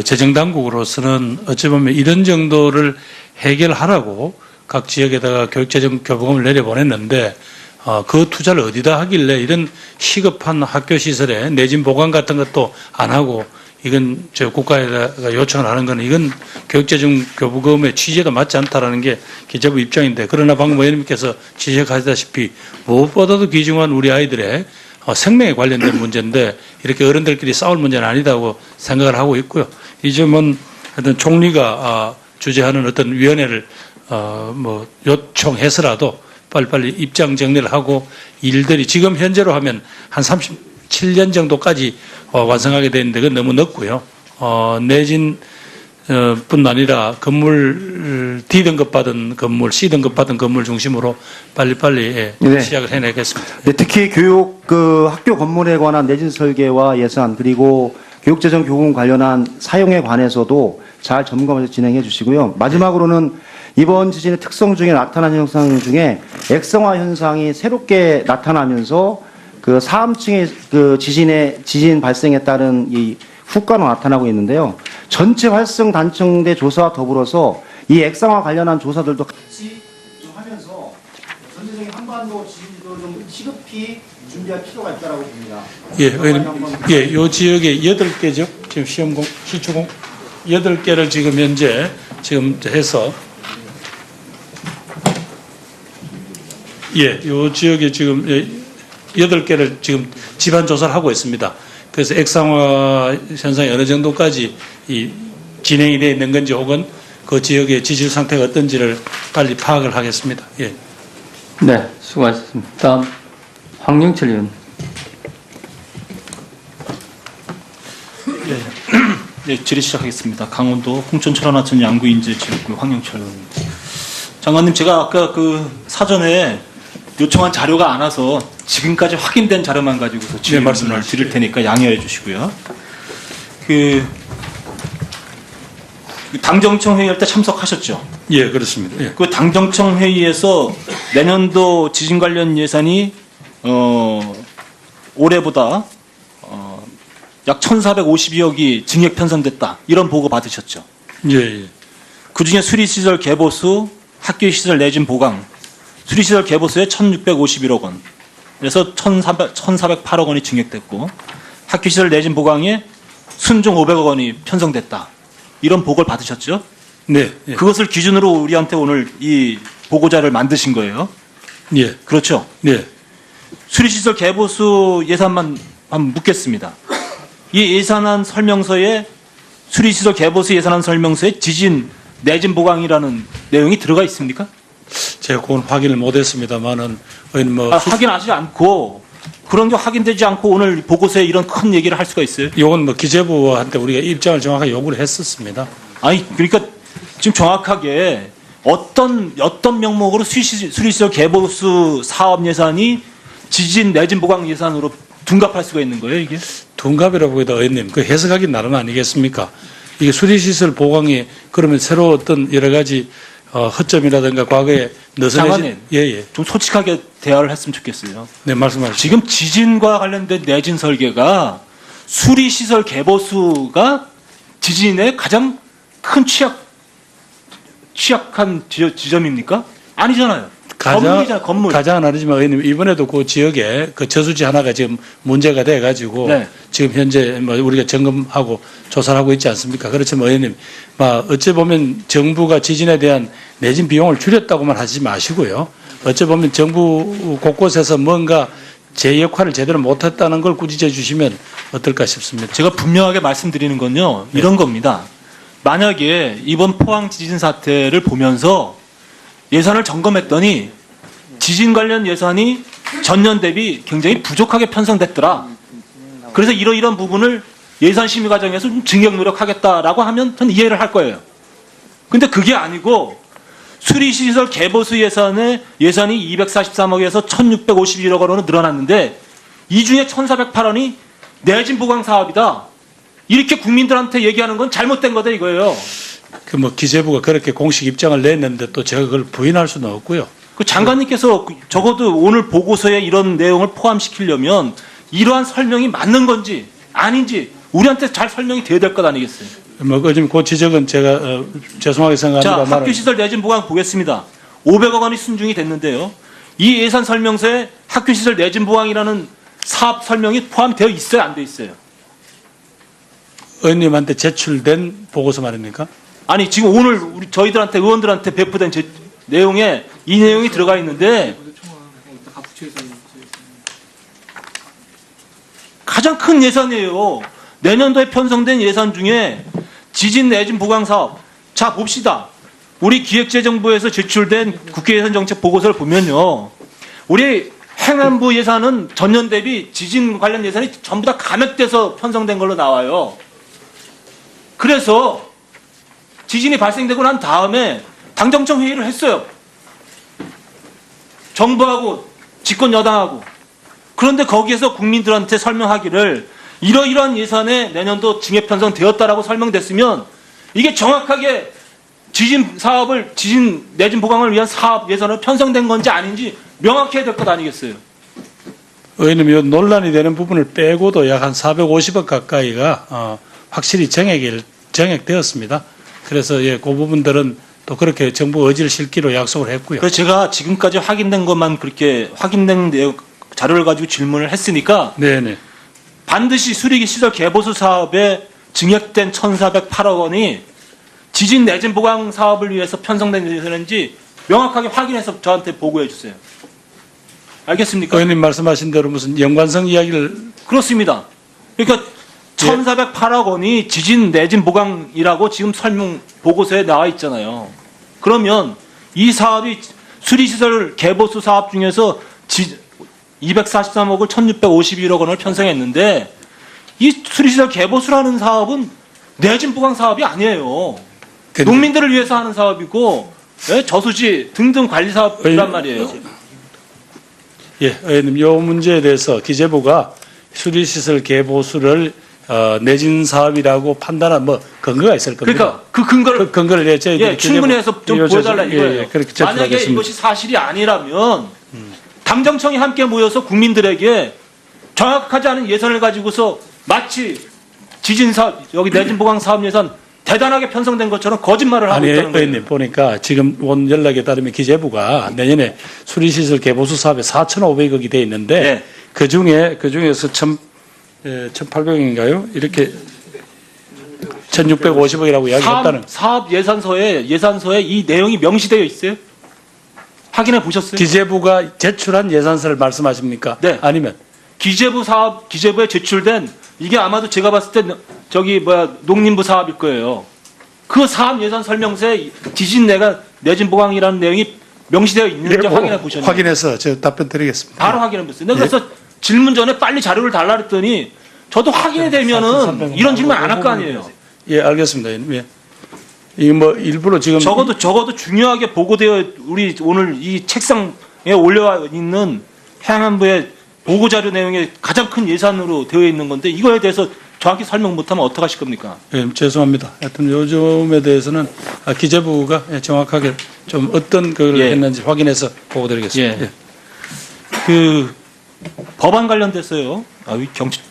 재정당국으로서는 어찌 보면 이런 정도를 해결하라고 각 지역에다가 교육재정 교부금을 내려보냈는데 그 투자를 어디다 하길래 이런 시급한 학교 시설에 내진 보강 같은 것도 안 하고 이건 국가에다가 요청을 하는 건 이건 교육재정 교부금의 취지가 맞지 않다라는 게 기재부 입장인데 그러나 방금 의원님께서 지적하시다시피 무엇보다도 귀중한 우리 아이들의 생명에 관련된 문제인데 이렇게 어른들끼리 싸울 문제는 아니다고 생각을 하고 있고요. 이 점은 하여튼 총리가 주재하는 어떤 위원회를 요청해서라도 빨리빨리 입장 정리를 하고 일들이 지금 현재로 하면 한 37년 정도까지 완성하게 되는데 그건 너무 늦고요. 내진 뿐 아니라 건물 D등급 받은 건물, C등급 받은 건물 중심으로 빨리빨리 네. 시작을 해내겠습니다. 네, 특히 교육 학교 건물에 관한 내진 설계와 예산 그리고 교육재정 교훈 관련한 사용에 관해서도 잘 점검해서 진행해 주시고요. 마지막으로는 이번 지진의 특성 중에 나타난 현상 중에 액성화 현상이 새롭게 나타나면서 그 4함층의 그 지진 발생에 따른 이 후가로 나타나고 있는데요. 전체 활성 단층대 조사와 더불어서 이 액상화 관련한 조사들도 같이 좀 하면서 전체적인 한반도 지진도 좀 시급히 준비할 필요가 있다고 봅니다. 예, 의원님, 예, 요 지역에 8개죠. 지금 시추공 8개를 지금 현재 지금 해서 예, 요 지역에 지금 8개를 지금 집안 조사를 하고 있습니다. 그래서 액상화 현상이 어느 정도까지 진행이 되어 있는 건지 혹은 그 지역의 지질 상태가 어떤지를 빨리 파악을 하겠습니다. 예. 네, 수고하셨습니다. 다음 황영철 의원. 네, 질의 시작하겠습니다. 강원도 홍천 철원하천 양구인제 지역구 황영철 의원입니다. 장관님, 제가 아까 그 사전에 요청한 자료가 안 와서 지금까지 확인된 자료만 가지고서 질문을 드릴 테니까 양해해 주시고요. 그 당정청 회의할 때 참석하셨죠? 예, 그렇습니다. 예. 그 당정청 회의에서 내년도 지진 관련 예산이 올해보다 약 1,452억이 증액 편성됐다. 이런 보고 받으셨죠? 예, 예. 그중에 수리시설 개보수, 학교시설 내진 보강, 수리시설 개보수에 1,651억 원, 그래서 1,408억 원이 증액됐고 학교시설 내진 보강에 순종 500억 원이 편성됐다. 이런 보고를 받으셨죠? 네. 예. 그것을 기준으로 우리한테 오늘 이 보고자를 만드신 거예요. 예. 그렇죠? 네. 수리시설 개보수 예산만 한번 묻겠습니다. 이 예산안 설명서에 수리시설 개보수 예산안 설명서에 지진 내진 보강이라는 내용이 들어가 있습니까? 제가 그건 확인을 못했습니다만은 확인하지 않고 그런 게 확인되지 않고 오늘 보고서에 이런 큰 얘기를 할 수가 있어요? 이건 뭐 기재부한테 우리가 입장을 정확하게 요구를 했었습니다. 아니 그러니까 지금 정확하게 어떤 명목으로 수리시설 개보수 사업 예산이 지진 내진 보강 예산으로 둔갑할 수가 있는 거예요, 이게? 둔갑이라고 해도 의원님 그 해석하기 나름 아니겠습니까? 이게 수리시설 보강이 그러면 새로 어떤 여러 가지 허점이라든가 과거에 장관님, 예예. 좀 솔직하게 대화를 했으면 좋겠어요. 네, 말씀하시죠. 지금 지진과 관련된 내진 설계가 수리시설 개보수가 지진의 가장 큰 취약한 지점입니까? 아니잖아요. 건물이잖아요, 건물. 가장은 아니지만 의원님 이번에도 그 지역에 그 저수지 하나가 지금 문제가 돼 가지고 네. 지금 현재 뭐 우리가 점검하고 조사를 하고 있지 않습니까? 그렇지만 의원님 어찌 보면 정부가 지진에 대한 내진 비용을 줄였다고만 하지 마시고요. 어찌 보면 정부 곳곳에서 뭔가 제 역할을 제대로 못했다는 걸 꾸짖어 주시면 어떨까 싶습니다. 제가 분명하게 말씀드리는 건요, 이런 겁니다. 만약에 이번 포항 지진 사태를 보면서 예산을 점검했더니 지진 관련 예산이 전년 대비 굉장히 부족하게 편성됐더라. 그래서 이러이러한 부분을 예산 심의 과정에서 좀 증액 노력하겠다라고 하면 전 이해를 할 거예요. 근데 그게 아니고 수리시설 개보수 예산이 243억에서 1,651억 원으로 늘어났는데 이 중에 1,408원이 내진 보강 사업이다. 이렇게 국민들한테 얘기하는 건 잘못된 거다 이거예요. 그 뭐 기재부가 그렇게 공식 입장을 냈는데 또 제가 그걸 부인할 수는 없고요. 그 장관님께서 적어도 오늘 보고서에 이런 내용을 포함시키려면 이러한 설명이 맞는 건지 아닌지 우리한테 잘 설명이 돼야 될 것 아니겠어요? 뭐 요즘 그 지적은 제가 죄송하게 자, 생각합니다만 학교시설 내진 보강 보겠습니다. 500억 원이 순중이 됐는데요. 이 예산 설명서에 학교시설 내진 보강이라는 사업 설명이 포함되어 있어요, 안 돼 있어요? 의원님한테 제출된 보고서 말입니까? 아니 지금 오늘 우리 저희들한테 의원들한테 배포된 내용에 이 내용이 들어가 있는데 가장 큰 예산이에요. 내년도에 편성된 예산 중에 지진 내진 보강 사업. 자 봅시다. 우리 기획재정부에서 제출된 국회 예산 정책 보고서를 보면요. 우리 행안부 예산은 전년 대비 지진 관련 예산이 전부 다 감액돼서 편성된 걸로 나와요. 그래서 지진이 발생되고 난 다음에 당정청 회의를 했어요. 정부하고 집권 여당하고. 그런데 거기에서 국민들한테 설명하기를 이러이러한 예산에 내년도 징액 편성되었다라고 설명됐으면 이게 정확하게 지진 사업을 지진 내진 보강을 위한 사업 예산으로 편성된 건지 아닌지 명확해야 될 것 아니겠어요? 의원님, 이 논란이 되는 부분을 빼고도 약 한 450억 가까이가 확실히 정액되었습니다. 그래서 예, 그 부분들은 또 그렇게 정부 의지를 실기로 약속을 했고요. 그래서 제가 지금까지 확인된 것만 그렇게 확인된 내용 자료를 가지고 질문을 했으니까 네네. 반드시 수리기 시설 개보수 사업에 증액된 1,408억 원이 지진 내진 보강 사업을 위해서 편성된 예산인지 명확하게 확인해서 저한테 보고해 주세요. 알겠습니까? 의원님 말씀하신 대로 무슨 연관성 이야기를 그렇습니다. 그러니까 1,408억 원이 지진 내진 보강이라고 지금 설명 보고서에 나와 있잖아요. 그러면 이 사업이 수리시설 개보수 사업 중에서 243억을 1,651억 원을 편성했는데 이 수리시설 개보수라는 사업은 내진 보강 사업이 아니에요. 농민들을 위해서 하는 사업이고 예, 저수지 등등 관리 사업이란 말이에요. 예, 의원님, 이 문제에 대해서 기재부가 수리시설 개보수를 내진 사업이라고 판단한 뭐 근거가 있을 겁니다. 그러니까 그 근거를 그 근거를 예, 저희들이 충분히 해서 좀 보여달라 이거예요. 예, 그렇게 만약에 제출하겠습니다. 이것이 사실이 아니라면 당정청이 함께 모여서 국민들에게 정확하지 않은 예산을 가지고서 마치 지진사 여기 내진 보강 사업 예산 대단하게 편성된 것처럼 거짓말을 하고 아니, 있다는 거예요. 의원님 보니까 지금 온 연락에 따르면 기재부가 내년에 수리시설 개보수 사업에 4,500억이 돼 있는데 네. 그 중에서 1,800억인가요? 이렇게 1,650억이라고 이야기했다는. 사업 예산서에 이 내용이 명시되어 있어요? 확인해 보셨어요? 기재부가 제출한 예산서를 말씀하십니까? 네. 아니면 기재부에 제출된 이게 아마도 제가 봤을 때 농림부 사업일 거예요. 그 사업 예산 설명서에 지진 내진 보강이라는 내용이 명시되어 있는지 확인해 보셨나요? 확인해서 제가 답변 드리겠습니다. 바로 확인해 보세요. 내가 그래서 질문 전에 빨리 자료를 달라 그랬더니 저도 확인이 되면은 이런 질문 안 할 거 아니에요. 예, 알겠습니다. 예. 이거 뭐 일부러 지금 적어도 중요하게 보고되어 우리 오늘 이 책상에 올려와 있는 행안부의 보고 자료 내용에 가장 큰 예산으로 되어 있는 건데 이거에 대해서 정확히 설명 못하면 어떡하실 겁니까? 예, 죄송합니다. 하여튼 요즘에 대해서는 기재부가 정확하게 좀 어떤 걸 예. 했는지 확인해서 보고드리겠습니다. 예. 그 법안 관련돼서요.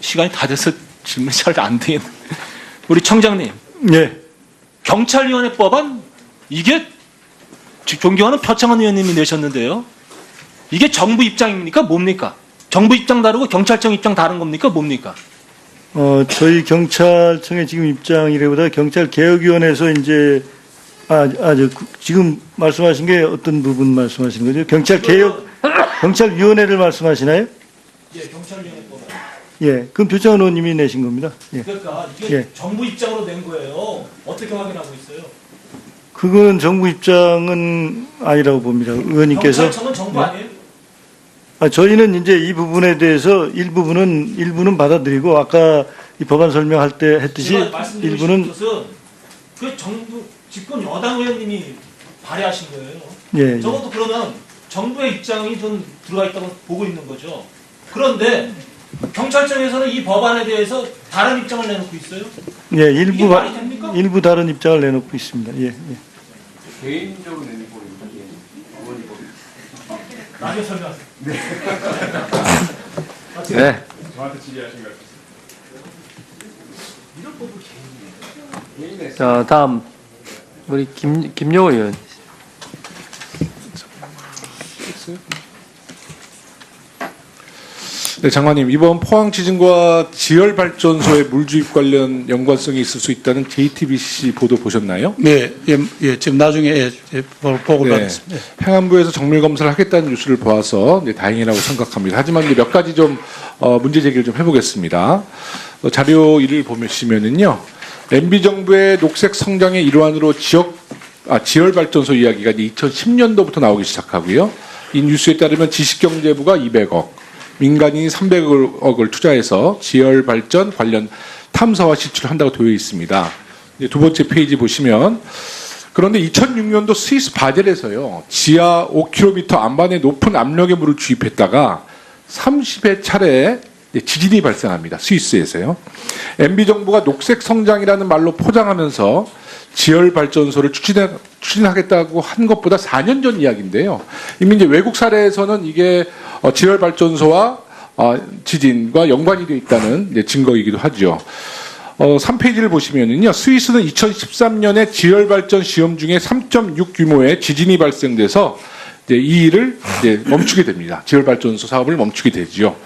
시간이 다 돼서 질문이 잘 안 되겠네. 우리 청장님, 예. 경찰위원회 법안 이게 존경하는 표창원 의원님이 내셨는데요. 이게 정부 입장입니까? 뭡니까? 정부 입장 다르고 경찰청 입장 다른 겁니까? 뭡니까? 저희 경찰청의 지금 입장이라보다 경찰개혁위원회에서 이제 지금 말씀하신 게 어떤 부분 말씀하시는 거죠? 경찰위원회를 말씀하시나요? 예, 경찰위원회 법안. 예, 그럼 표창원 의원님이 내신 겁니다. 예. 그러니까 이게 예. 정부 입장으로 낸 거예요. 어떻게 확인하고 있어요? 그거는 정부 입장은 아니라고 봅니다. 의원님께서. 경찰청은 정부 아니에요? 저희는 이제 이 부분에 대해서 일부는 받아들이고 아까 이 법안 설명할 때 했듯이 제가 말씀드리고 싶은 일부는 것은 그 정부 집권 여당 의원님이 발의하신 거예요. 예, 예. 적어도 그러면 정부의 입장이 좀 들어가 있다고 보고 있는 거죠. 그런데 경찰청에서는 이 법안에 대해서 다른 입장을 내놓고 있어요. 예, 이게 말이 됩니까? 일부 다른 입장을 내놓고 있습니다. 예, 예. 개인적으로 내는 법입니다. 의원님 법. 나중에 설명하세요. 네. 저한테 질의하신 것 같습니다. 자, 다음 우리 김용호 의원. 네, 장관님, 이번 포항 지진과 지열 발전소의 물 주입 관련 연관성이 있을 수 있다는 JTBC 보도 보셨나요? 네, 예, 지금 나중에 보고를 네. 받았습니다. 예. 행안부에서 정밀 검사를 하겠다는 뉴스를 보아서 다행이라고 생각합니다. 하지만 이제 몇 가지 좀 문제 제기를 좀 해보겠습니다. 자료 1을 보시면은요, MB 정부의 녹색 성장의 일환으로 지역 지열발전소 이야기가 이제 2010년도부터 나오기 시작하고요. 이 뉴스에 따르면 지식경제부가 200억, 민간인이 300억을 투자해서 지열발전 관련 탐사와 시추를 한다고 되어 있습니다. 이제 두 번째 페이지 보시면, 그런데 2006년도 스위스 바젤에서요, 지하 5km 안반의 높은 압력의 물을 주입했다가 30회 차례 지진이 발생합니다. 스위스에서요. MB 정부가 녹색 성장이라는 말로 포장하면서 지열 발전소를 추진하겠다고 한 것보다 4년 전 이야기인데요. 이미 이제 외국 사례에서는 이게 지열 발전소와 지진과 연관이 되어 있다는 이제 증거이기도 하죠. 3페이지를 보시면은요, 스위스는 2013년에 지열 발전 시험 중에 3.6 규모의 지진이 발생돼서 이제 이 일을 이제 멈추게 됩니다. 지열 발전소 사업을 멈추게 되죠.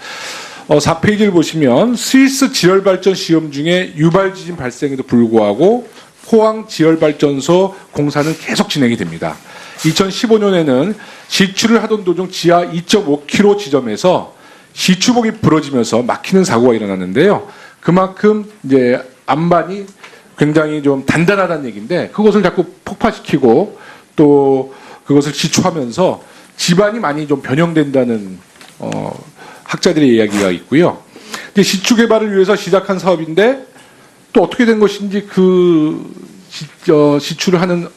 4페이지를 보시면 스위스 지열발전 시험 중에 유발 지진 발생에도 불구하고 포항 지열발전소 공사는 계속 진행이 됩니다. 2015년에는 시추를 하던 도중 지하 2.5km 지점에서 시추봉이 부러지면서 막히는 사고가 일어났는데요. 그만큼 이제 안반이 굉장히 좀 단단하다는 얘기인데, 그것을 자꾸 폭파시키고 또 그것을 시추하면서 지반이 많이 좀 변형된다는 학자들의 이야기가 있고요. 이제 시추 개발을 위해서 시작한 사업인데 또 어떻게 된 것인지 시추를 하는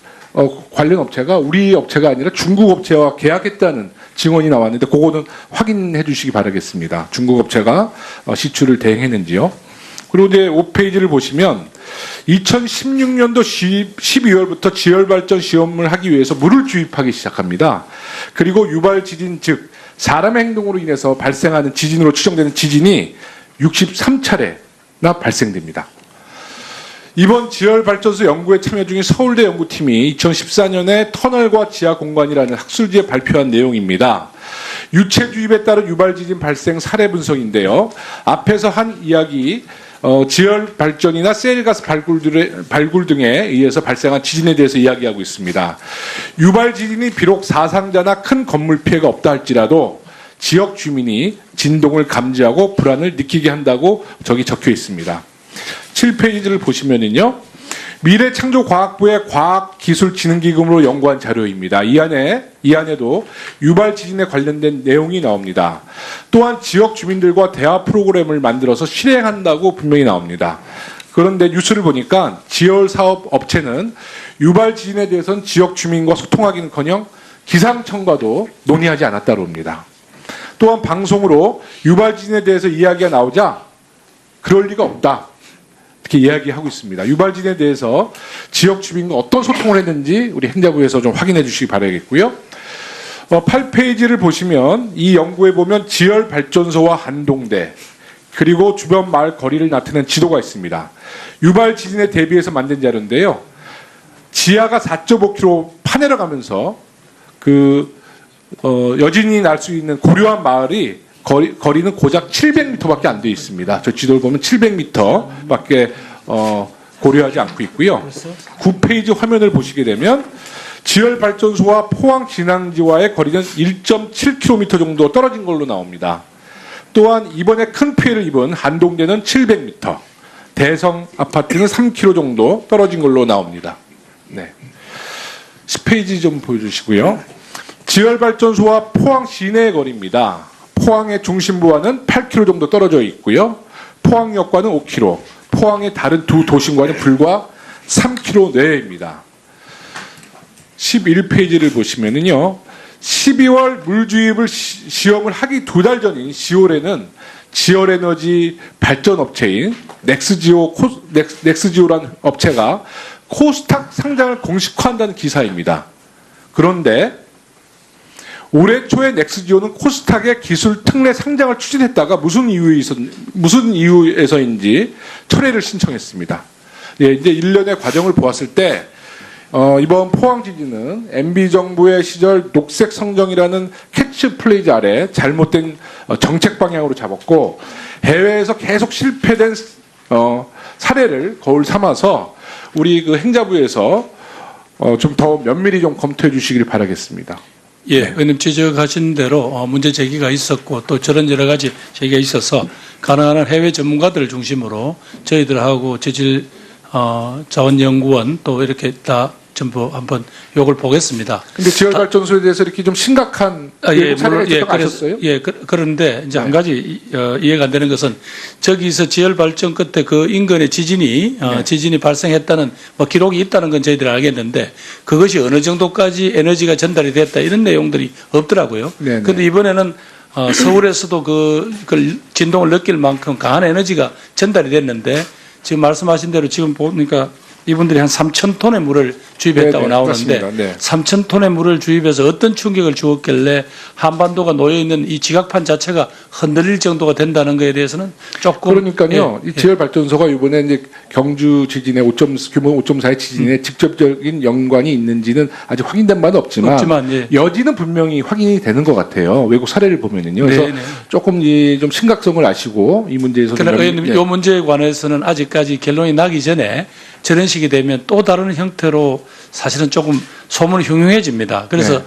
관련 업체가 우리 업체가 아니라 중국 업체와 계약했다는 증언이 나왔는데, 그거는 확인해 주시기 바라겠습니다. 중국 업체가 시추를 대행했는지요. 그리고 이제 5페이지를 보시면 2016년도 12월부터 지열발전 시험을 하기 위해서 물을 주입하기 시작합니다. 그리고 유발 지진, 즉 사람의 행동으로 인해서 발생하는 지진으로 추정되는 지진이 63차례나 발생됩니다. 이번 지열발전소 연구에 참여 중인 서울대 연구팀이 2014년에 터널과 지하 공간이라는 학술지에 발표한 내용입니다. 유체 주입에 따른 유발 지진 발생 사례 분석인데요. 앞에서 한 이야기, 지열 발전이나 세일가스 발굴 등에 의해서 발생한 지진에 대해서 이야기하고 있습니다. 유발 지진이 비록 사상자나 큰 건물 피해가 없다 할지라도 지역 주민이 진동을 감지하고 불안을 느끼게 한다고 저기 적혀 있습니다. 7페이지를 보시면은요, 미래창조과학부의 과학기술진흥기금으로 연구한 자료입니다. 이 안에도 유발 지진에 관련된 내용이 나옵니다. 또한 지역 주민들과 대화 프로그램을 만들어서 실행한다고 분명히 나옵니다. 그런데 뉴스를 보니까 지열 사업 업체는 유발 지진에 대해서는 지역 주민과 소통하기는커녕 기상청과도 논의하지 않았다고 합니다. 또한 방송으로 유발 지진에 대해서 이야기가 나오자 그럴 리가 없다, 이렇게 이야기하고 있습니다. 유발진에 대해서 지역 주민과 어떤 소통을 했는지 우리 행자부에서 좀 확인해 주시기 바라겠고요. 8페이지를 보시면 이 연구에 보면 지열 발전소와 한동대 그리고 주변 마을 거리를 나타낸 지도가 있습니다. 유발 지진에 대비해서 만든 자료인데요. 지하가 4.5km 파내려가면서 여진이 날 수 있는 고려한 마을이 거리는 고작 700m밖에 안 되어 있습니다. 저 지도를 보면 700m밖에 고려하지 않고 있고요. 9페이지 화면을 보시게 되면 지열발전소와 포항 진앙지와의 거리는 1.7km 정도 떨어진 걸로 나옵니다. 또한 이번에 큰 피해를 입은 한동대는 700m, 대성 아파트는 3km 정도 떨어진 걸로 나옵니다. 네. 10페이지 좀 보여주시고요. 지열발전소와 포항 시내의 거리입니다. 포항의 중심부와는 8km 정도 떨어져 있고요. 포항역과는 5km, 포항의 다른 두 도심과는 불과 3km 내외입니다. 11페이지를 보시면은요, 12월 물주입을 시험을 하기 2달 전인 10월에는 지열에너지 발전업체인 넥스지오라는 업체가 코스닥 상장을 공식화한다는 기사입니다. 그런데 올해 초에 넥스지오는 코스닥의 기술 특례 상장을 추진했다가 무슨 이유에서인지 철회를 신청했습니다. 예, 이제 1년의 과정을 보았을 때 이번 포항 지진은 MB 정부의 시절 녹색 성정이라는 캐치프레이즈 아래 잘못된 정책 방향으로 잡았고, 해외에서 계속 실패된 사례를 거울 삼아서 우리 행자부에서 좀 더 면밀히 좀 검토해 주시길 바라겠습니다. 예, 의원님 지적하신 대로 문제 제기가 있었고 또 저런 여러 가지 제기가 있어서 가능한 해외 전문가들을 중심으로 저희들하고 지질 자원연구원 또 이렇게 다 전부 한번 요걸 보겠습니다. 근데 지열 발전소에 대해서 이렇게 좀 심각한 예, 사례가 물론, 예, 있었다고 아셨어요? 예, 그런데 이제 한 가지 이해가 안 되는 것은 저기서 지열 발전 끝에 그 인근에 지진이 지진이 발생했다는 뭐 기록이 있다는 건 저희들이 알겠는데 그것이 어느 정도까지 에너지가 전달이 됐다 이런 내용들이 없더라고요. 네, 그런데 네. 이번에는 서울에서도 그 진동을 느낄 만큼 강한 에너지가 전달이 됐는데 지금 말씀하신 대로 지금 보니까 이분들이 한 3,000톤의 물을 주입했다고 네, 네, 나오는데 맞습니다. 네. 3,000톤의 물을 주입해서 어떤 충격을 주었길래 한반도가 놓여있는 이 지각판 자체가 흔들릴 정도가 된다는 것에 대해서는 조금 그러니까요. 예, 이 지열 발전소가 이번에 이제 경주 지진의 규모 5.4의 지진에 직접적인 연관이 있는지는 아직 확인된 바는 없지만, 예. 여지는 분명히 확인이 되는 것 같아요. 외국 사례를 보면은요. 그래서 네, 네. 조금 좀 심각성을 아시고 이 문제에서 그러나 좀 의원님, 이 문제에 관해서는 아직까지 결론이 나기 전에 저런 식이 되면 또 다른 형태로 사실은 조금 소문이 흉흉해집니다. 그래서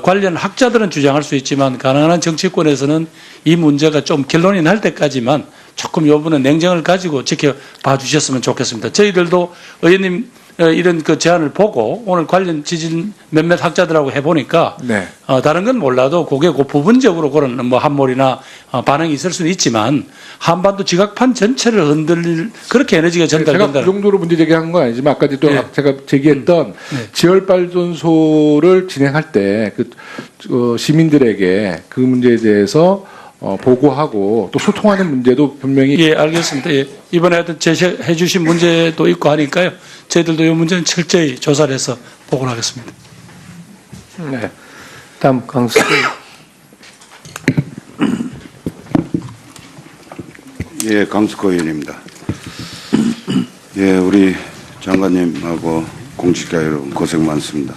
관련 학자들은 주장할 수 있지만 가능한 정치권에서는 이 문제가 좀 결론이 날 때까지만 조금 요번에 냉정을 가지고 지켜봐 주셨으면 좋겠습니다. 저희들도 의원님 이런 그 제안을 보고 오늘 관련 지진 몇몇 학자들하고 해보니까 네. 다른 건 몰라도 그게 그 부분적으로 그런 뭐 함몰이나 반응이 있을 수는 있지만 한반도 지각판 전체를 흔들릴 그렇게 에너지가 제가 전달된다. 그 정도로 문제 제기한 건 아니지만 아까 또 네. 제가 제기했던 지열 발전소를 진행할 때 시민들에게 그 문제에 대해서 보고하고 또 소통하는 문제도 분명히 예, 알겠습니다. 예. 이번에 하여튼 제시해 주신 문제도 있고 하니까요. 저희들도 이 문제는 철저히 조사를 해서 보고를 하겠습니다. 네. 다음 강수. 예, 강숙호 의원입니다. 예, 우리 장관님하고 공직자 여러분 고생 많습니다.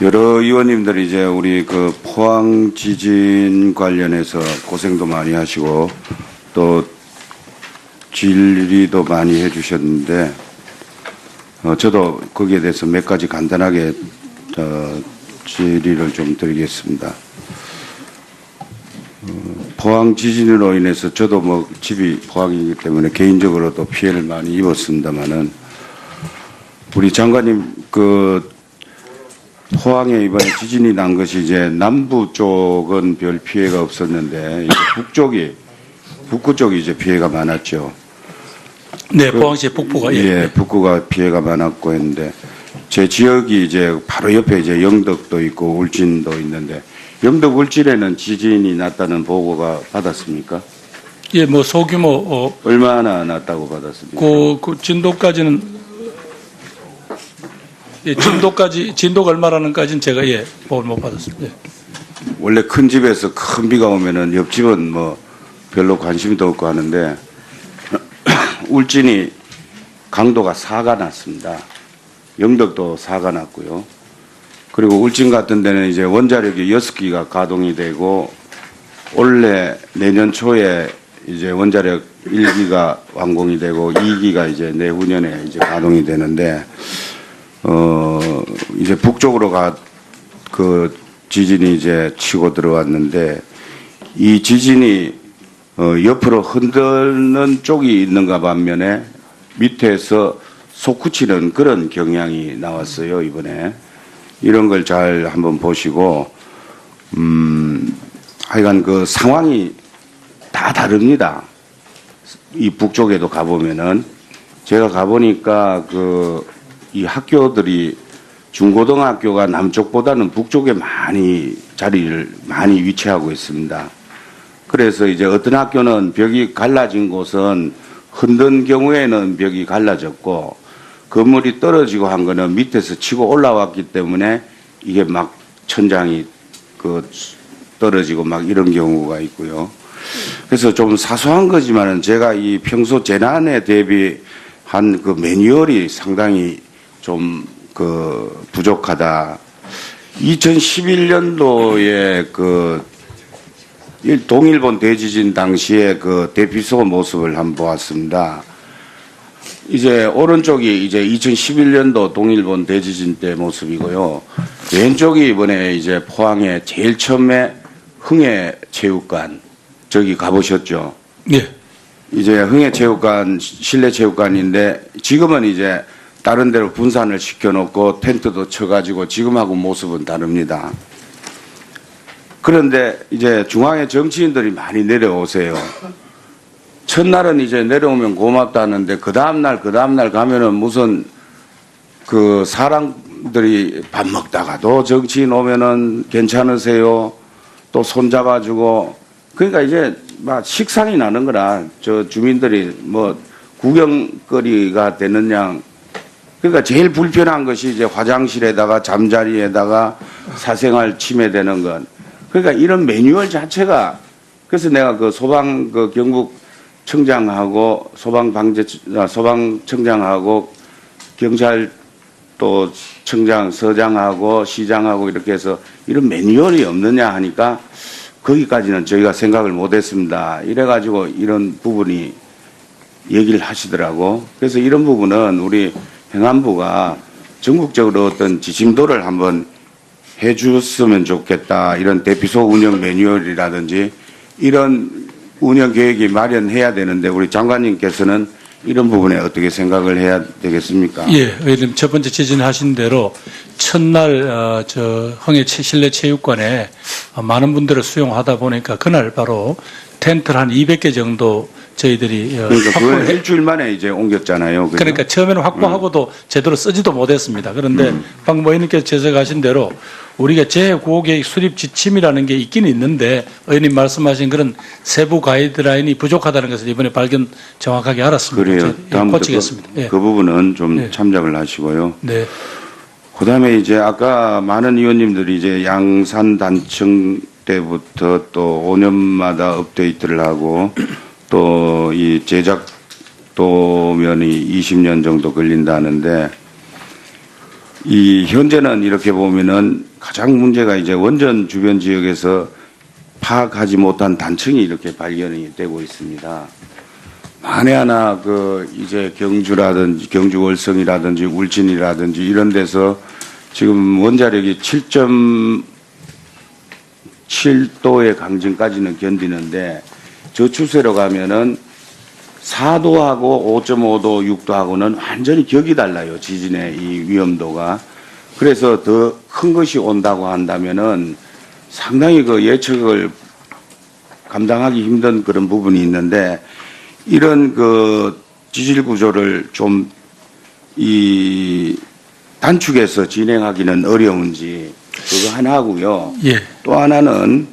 여러 의원님들이 이제 우리 그 포항 지진 관련해서 고생도 많이 하시고 또 질의도 많이 해주셨는데 저도 거기에 대해서 몇 가지 간단하게 질의를 좀 드리겠습니다. 포항 지진으로 인해서 저도 뭐 집이 포항이기 때문에 개인적으로도 피해를 많이 입었습니다만은 우리 장관님 그 포항에 이번에 지진이 난 것이 이제 남부 쪽은 별 피해가 없었는데 이제 북구 쪽이 이제 피해가 많았죠. 네, 포항시 북부가 예, 북구가 피해가 많았고 했는데 제 지역이 이제 바로 옆에 이제 영덕도 있고 울진도 있는데 영덕 울진에는 지진이 났다는 보고가 받았습니까? 예, 뭐 소규모 얼마나 났다고 받았습니까? 그 진도까지는 예, 진도가 얼마라는까지는 제가 보고를 못 받았습니다. 예. 원래 큰 집에서 큰 비가 오면은 옆집은 뭐 별로 관심도 없고 하는데 울진이 강도가 4가 났습니다. 영덕도 4가 났고요. 그리고 울진 같은 데는 이제 원자력이 6기가 가동이 되고 올해 내년 초에 이제 원자력 1기가 완공이 되고 2기가 이제 내후년에 이제 가동이 되는데 이제 북쪽으로 그 지진이 이제 치고 들어왔는데 이 지진이 옆으로 흔드는 쪽이 있는가 반면에 밑에서 솟구치는 그런 경향이 나왔어요, 이번에. 이런 걸 잘 한번 보시고, 하여간 그 상황이 다 다릅니다. 이 북쪽에도 가보면은. 제가 가보니까 이 학교들이 중고등학교가 남쪽보다는 북쪽에 자리를 많이 위치하고 있습니다. 그래서 이제 어떤 학교는 벽이 갈라진 곳은 흔든 경우에는 벽이 갈라졌고 건물이 떨어지고 한 거는 밑에서 치고 올라왔기 때문에 이게 막 천장이 떨어지고 막 이런 경우가 있고요. 그래서 좀 사소한 거지만은 제가 이 평소 재난에 대비한 그 매뉴얼이 상당히 좀 부족하다. 2011년도에 동일본 대지진 당시에 그 대피소 모습을 한번 보았습니다. 이제 오른쪽이 이제 2011년도 동일본 대지진 때 모습이고요. 왼쪽이 이번에 이제 포항에 제일 처음에 흥해체육관 저기 가보셨죠? 예. 이제 흥해체육관 실내체육관인데 지금은 이제 다른 데로 분산을 시켜놓고 텐트도 쳐가지고 지금하고 모습은 다릅니다. 그런데 이제 중앙에 정치인들이 많이 내려오세요. 첫날은 이제 내려오면 고맙다는데 그 다음날 가면은 무슨 그 사람들이 밥 먹다가도 정치인 오면은 괜찮으세요? 또 손잡아주고 그러니까 이제 막 식상이 나는 거라 저 주민들이 뭐 구경거리가 되는 양 그러니까 제일 불편한 것이 이제 화장실에다가 잠자리에다가 사생활 침해되는 것 그러니까 이런 매뉴얼 자체가 그래서 내가 그 소방 그 경북 청장하고 소방청장하고 경찰 또 청장, 서장하고 시장하고 이렇게 해서 이런 매뉴얼이 없느냐 하니까 거기까지는 저희가 생각을 못했습니다. 이래가지고 이런 부분이 얘기를 하시더라고. 그래서 이런 부분은 우리 행안부가 전국적으로 어떤 지침도를 한번 해줬으면 좋겠다. 이런 대피소 운영 매뉴얼이라든지 이런 운영 계획이 마련해야 되는데 우리 장관님께서는 이런 부분에 어떻게 생각을 해야 되겠습니까? 예, 의원님 첫 번째 지진하신 대로 첫날 저 흥해 실내 체육관에 많은 분들을 수용하다 보니까 그날 바로 텐트를 한 200개 정도 저희들이 그러니까 그걸 일주일 만에 이제 옮겼잖아요. 그죠? 그러니까 처음에는 확보하고도 제대로 쓰지도 못했습니다. 그런데 방금 의원님께서 지적하신 대로 우리가 제9호계획 수립 지침이라는 게 있긴 있는데 의원님 말씀하신 그런 세부 가이드라인이 부족하다는 것을 이번에 발견 정확하게 알았습니다. 그래요. 다음부터 고치겠습니다. 그 부분은 좀 네. 참작을 하시고요. 네. 그다음에 이제 아까 많은 의원님들이 이제 양산 단층 때부터 또 5년마다 업데이트를 하고 또 이 제작 도면이 20년 정도 걸린다는데 이 현재는 이렇게 보면은 가장 문제가 이제 원전 주변 지역에서 파악하지 못한 단층이 이렇게 발견이 되고 있습니다. 만에 하나 그 이제 경주라든지 경주 월성이라든지 울진이라든지 이런 데서 지금 원자력이 7.7도의 강진까지는 견디는데 저 추세로 가면은 4도하고 5.5도, 6도하고는 완전히 격이 달라요. 지진의 이 위험도가. 그래서 더 큰 것이 온다고 한다면은 상당히 그 예측을 감당하기 힘든 그런 부분이 있는데 이런 그 지질 구조를 좀 이 단축해서 진행하기는 어려운지 그거 하나 하고요. 예. 또 하나는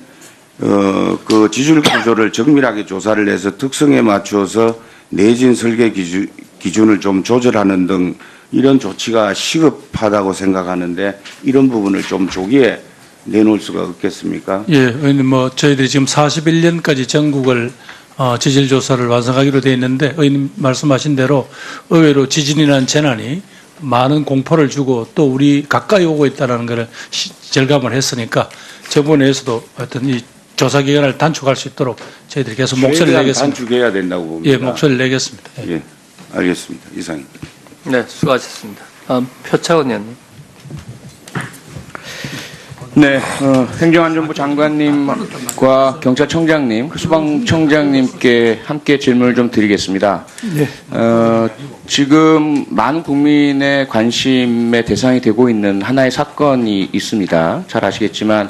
그 지질 구조를 정밀하게 조사를 해서 특성에 맞추어서 내진 설계 기준을 좀 조절하는 등 이런 조치가 시급하다고 생각하는데 이런 부분을 좀 조기에 내놓을 수가 없겠습니까? 예, 의원님 뭐 저희들이 지금 41년까지 전국을 지질 조사를 완성하기로 되어 있는데 의원님 말씀하신 대로 의외로 지진이라는 재난이 많은 공포를 주고 또 우리 가까이 오고 있다는 것을 절감을 했으니까 저번에서도 하여튼 이 조사 기간을 단축할 수 있도록 저희들이 계속 목소리를 내겠습니다. 단축해야 된다고 봅니다. 예, 목소리를 내겠습니다. 예. 예, 알겠습니다. 이상입니다. 네, 수고하셨습니다. 표창원 의원님. 네, 행정안전부 장관님과 경찰청장님, 소방청장님께 함께 질문을 좀 드리겠습니다. 네. 지금 많은 국민의 관심의 대상이 되고 있는 하나의 사건이 있습니다. 잘 아시겠지만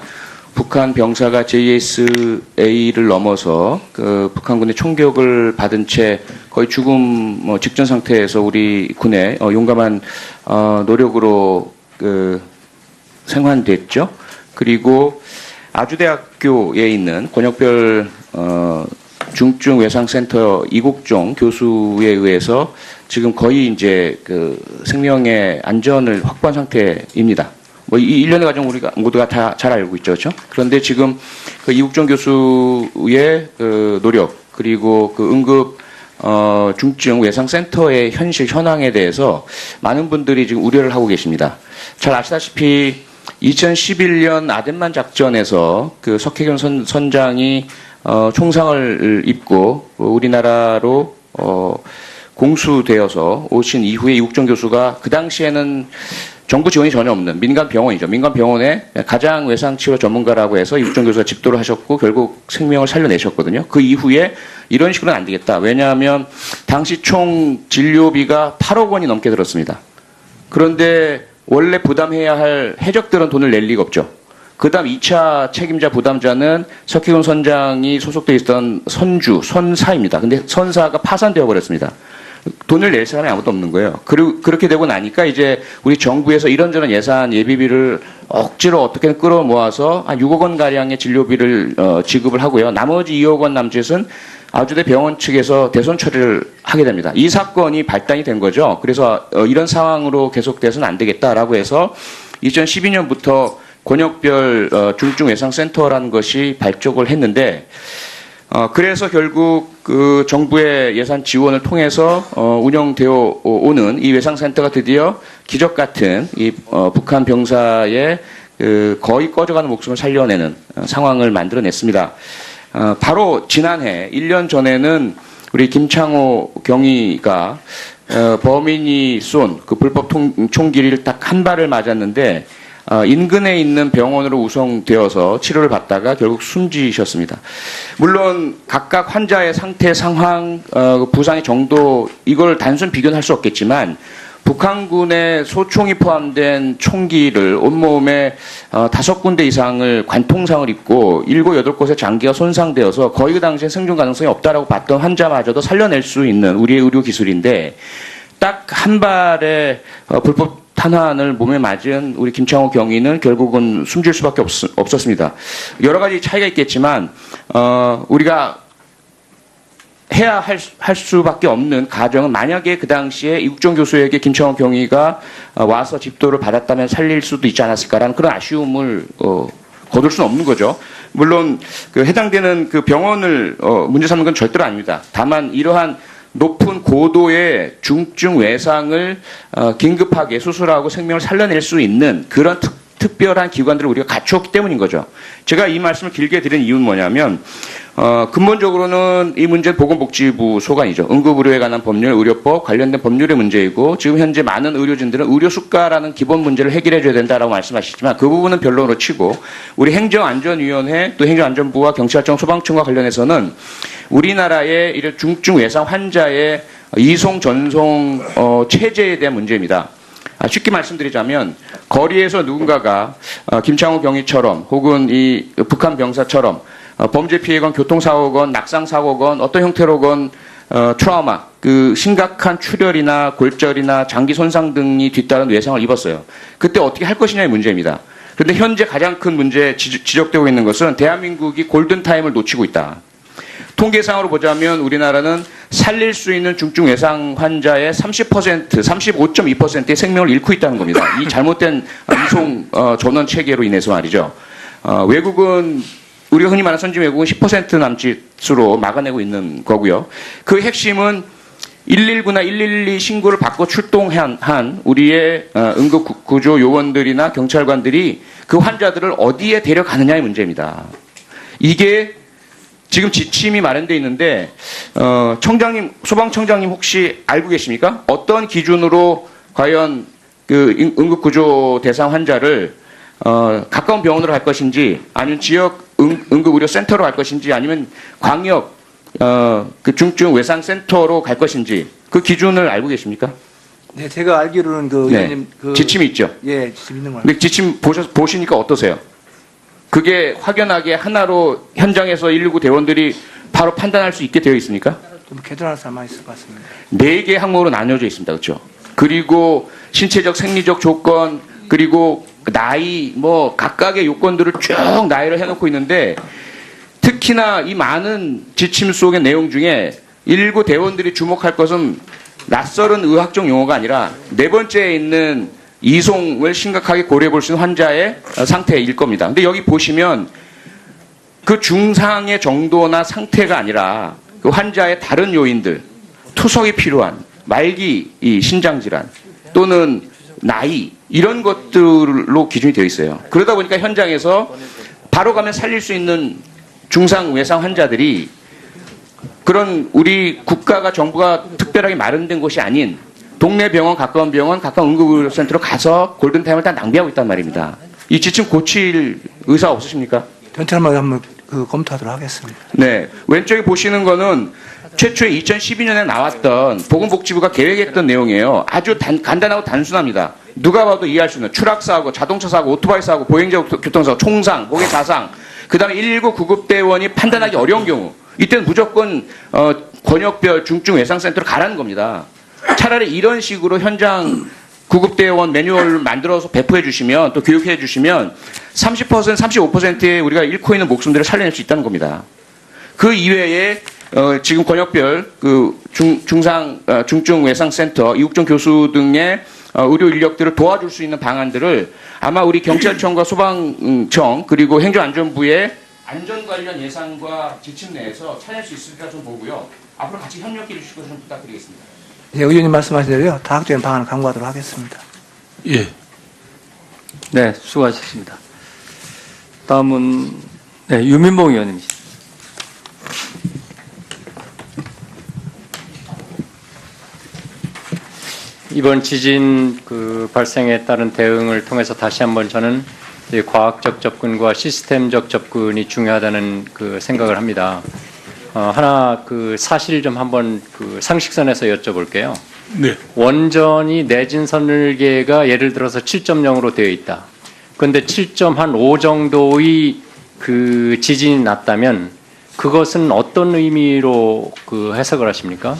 북한 병사가 JSA를 넘어서 그 북한군의 총격을 받은 채 거의 죽음 직전 상태에서 우리 군의 용감한 노력으로 그 생환됐죠. 그리고 아주대학교에 있는 권역별 중증 외상센터 이국종 교수에 의해서 지금 거의 이제 그 생명의 안전을 확보한 상태입니다. 뭐 이 일련의 과정 우리가 모두가 다 잘 알고 있죠, 그렇죠? 그런데 지금 그 이국종 교수의 그 노력 그리고 그 응급 중증 외상센터의 현실 현황에 대해서 많은 분들이 지금 우려를 하고 계십니다. 잘 아시다시피 2011년 아덴만 작전에서 그 석혜경 선장이 총상을 입고 우리나라로 공수되어서 오신 이후에 이국종 교수가 그 당시에는 정부 지원이 전혀 없는 민간 병원이죠. 민간 병원에 가장 외상치료 전문가라고 해서 이국종 교수가 집도를 하셨고 결국 생명을 살려내셨거든요. 그 이후에 이런 식으로는 안 되겠다. 왜냐하면 당시 총 진료비가 8억 원이 넘게 들었습니다. 그런데 원래 부담해야 할 해적들은 돈을 낼 리가 없죠. 그 다음 2차 책임자 부담자는 석희근 선장이 소속돼 있던 선사입니다. 근데 선사가 파산되어 버렸습니다. 돈을 낼 사람이 아무도 없는 거예요. 그렇게 되고 나니까 이제 우리 정부에서 이런저런 예산 예비비를 억지로 어떻게든 끌어모아서 한 6억 원 가량의 진료비를 지급을 하고요. 나머지 2억 원 남짓은 아주대 병원 측에서 대손 처리를 하게 됩니다. 이 사건이 발단이 된 거죠. 그래서 이런 상황으로 계속돼서는 안 되겠다라고 해서 2012년부터 권역별 중증외상센터라는 것이 발족을 했는데 그래서 결국 그 정부의 예산 지원을 통해서 운영되어 오는 이 외상센터가 드디어 기적 같은 이 북한 병사의 거의 꺼져가는 목숨을 살려내는 상황을 만들어냈습니다. 바로 지난해 1년 전에는 우리 김창호 경위가 범인이 쏜 그 불법 총기를 딱 한 발을 맞았는데 인근에 있는 병원으로 우송되어서 치료를 받다가 결국 숨지셨습니다. 물론 각각 환자의 상태, 상황, 부상의 정도 이걸 단순 비교는 할 수 없겠지만 북한군의 소총이 포함된 총기를 온몸에 5군데 이상을 관통상을 입고 7, 8곳의 장기가 손상되어서 거의 그 당시에 생존 가능성이 없다라고 봤던 환자마저도 살려낼 수 있는 우리의 의료 기술인데 딱 한 발의 불법 탄환을 몸에 맞은 우리 김창호 경위는 결국은 숨질 수밖에 없었습니다. 여러 가지 차이가 있겠지만 우리가 해야 할 수밖에 없는 가정은 만약에 그 당시에 이국종 교수에게 김창호 경위가 와서 집도를 받았다면 살릴 수도 있지 않았을까라는 그런 아쉬움을 거둘 수는 없는 거죠. 물론 그 해당되는 그 병원을 문제 삼는 건 절대로 아닙니다. 다만 이러한 높은 고도의 중증 외상을 긴급하게 수술하고 생명을 살려낼 수 있는 그런 특별한 기관들을 우리가 갖추었기 때문인 거죠. 제가 이 말씀을 길게 드린 이유는 뭐냐면 근본적으로는 이 문제는 보건복지부 소관이죠. 응급의료에 관한 법률, 의료법 관련된 법률의 문제이고 지금 현재 많은 의료진들은 의료 수가라는 기본 문제를 해결해 줘야 된다라고 말씀하시지만 그 부분은 변론으로 치고 우리 행정안전위원회 또 행정안전부와 경찰청 소방청과 관련해서는 우리나라의 이런 중증 외상 환자의 이송 전송 체제에 대한 문제입니다. 쉽게 말씀드리자면 거리에서 누군가가 김창호 경위처럼 혹은 이 북한 병사처럼 범죄 피해건 교통사고건 낙상사고건 어떤 형태로건 트라우마 그 심각한 출혈이나 골절이나 장기 손상 등이 뒤따른 외상을 입었어요. 그때 어떻게 할 것이냐의 문제입니다. 그런데 현재 가장 큰 문제 지적되고 있는 것은 대한민국이 골든타임을 놓치고 있다. 통계상으로 보자면 우리나라는 살릴 수 있는 중증 외상 환자의 30%, 35.2%의 생명을 잃고 있다는 겁니다. 이 잘못된 이송 전원 체계로 인해서 말이죠. 외국은 우리가 흔히 말하는 선진 외국은 10% 남짓으로 막아내고 있는 거고요. 그 핵심은 119나 112 신고를 받고 출동한 우리의 응급구조 요원들이나 경찰관들이 그 환자들을 어디에 데려가느냐의 문제입니다. 이게 지금 지침이 마련되어 있는데 청장님, 소방청장님 혹시 알고 계십니까? 어떤 기준으로 과연 그 응급구조 대상 환자를 가까운 병원으로 갈 것인지 아니면 지역 응급의료센터로 갈 것인지 아니면 광역 그 중증 외상센터로 갈 것인지 그 기준을 알고 계십니까? 네, 제가 알기로는 그 의원님 그 지침이 있죠. 예, 지침 있는 거예요. 근데 지침 보시니까 어떠세요? 그게 확연하게 하나로 현장에서 119 대원들이 바로 판단할 수 있게 되어 있습니까? 좀 개선할 사람만 있을 것 같습니다. 4개 항목으로 나뉘어져 있습니다. 그렇죠? 그리고 신체적 생리적 조건 그리고 나이 뭐 각각의 요건들을 쭉 나열을 해놓고 있는데 특히나 이 많은 지침 속의 내용 중에 119 대원들이 주목할 것은 낯설은 의학적 용어가 아니라 4번째에 있는 이송을 심각하게 고려해 볼 수 있는 환자의 상태일 겁니다. 근데 여기 보시면 그 중상의 정도나 상태가 아니라 그 환자의 다른 요인들, 투석이 필요한 말기 이 신장질환 또는 나이 이런 것들로 기준이 되어 있어요. 그러다 보니까 현장에서 바로 가면 살릴 수 있는 중상 외상 환자들이 그런 우리 국가가 정부가 특별하게 마련된 곳이 아닌 동네 병원, 가까운 응급의료센터로 가서 골든타임을 다 낭비하고 있단 말입니다. 이 지침 고칠 의사 없으십니까? 전체만 한번 검토하도록 하겠습니다. 네. 왼쪽에 보시는 거는 최초에 2012년에 나왔던 보건복지부가 계획했던 내용이에요. 아주 간단하고 단순합니다. 누가 봐도 이해할 수 있는 추락사고, 자동차 사고, 오토바이 사고, 보행자 교통사고, 총상, 목의 자상, 그 다음에 119 구급대원이 판단하기 어려운 경우, 이때는 무조건 권역별 중증 외상센터로 가라는 겁니다. 차라리 이런 식으로 현장 구급대원 매뉴얼을 만들어서 배포해 주시면, 또 교육해 주시면 30%, 35%의 우리가 잃고 있는 목숨들을 살려낼 수 있다는 겁니다. 그 이외에 지금 권역별 그 중증 외상센터, 이국종 교수 등의 의료 인력들을 도와줄 수 있는 방안들을 아마 우리 경찰청과 소방청 그리고 행정안전부의 안전 관련 예산과 지침 내에서 찾을 수 있을까 좀 보고요. 앞으로 같이 협력해 주실 것을 좀 부탁드리겠습니다. 예, 의원님 말씀하신 대로요. 다각적인 방안을 강구하도록 하겠습니다. 예. 네, 수고하셨습니다. 다음은 네, 유민봉 의원입니다. 이번 지진 발생에 따른 대응을 통해서 다시 한번 저는 과학적 접근과 시스템적 접근이 중요하다는 생각을 합니다. 하나 사실 좀 한번 상식선에서 여쭤볼게요. 네. 원전이 내진 설계가 예를 들어서 7.0으로 되어 있다. 그런데 7.5 정도의 지진이 났다면 그것은 어떤 의미로 해석을 하십니까?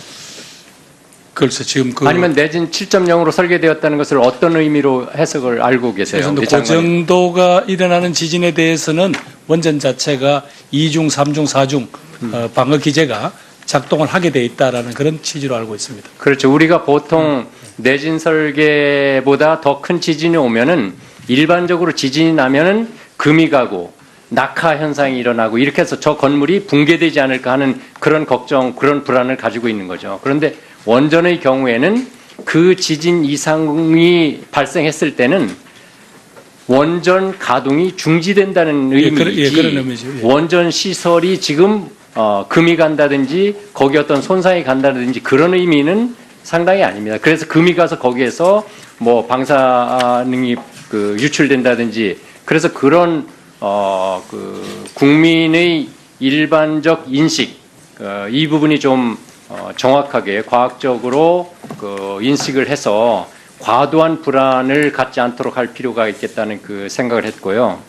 글쎄 지금 아니면 내진 7.0으로 설계되었다는 것을 어떤 의미로 해석을 알고 계세요? 그 정도가 일어나는 지진에 대해서는 원전 자체가 2중, 3중, 4중 방어 기제가 작동을 하게 돼 있다라는 그런 취지로 알고 있습니다. 그렇죠. 우리가 보통 내진 설계보다 더 큰 지진이 오면은 일반적으로 지진이 나면은 금이 가고 낙하 현상이 일어나고 이렇게 해서 저 건물이 붕괴되지 않을까 하는 그런 걱정, 그런 불안을 가지고 있는 거죠. 그런데 원전의 경우에는 그 지진 이상이 발생했을 때는 원전 가동이 중지된다는 의미이지 그런 의미죠. 예. 원전 시설이 지금 금이 간다든지 거기 어떤 손상이 간다든지 그런 의미는 상당히 아닙니다. 그래서 금이 가서 거기에서 뭐 방사능이 유출된다든지 그래서 그런 국민의 일반적 인식 이 부분이 좀 정확하게 과학적으로 인식을 해서 과도한 불안을 갖지 않도록 할 필요가 있겠다는 생각을 했고요.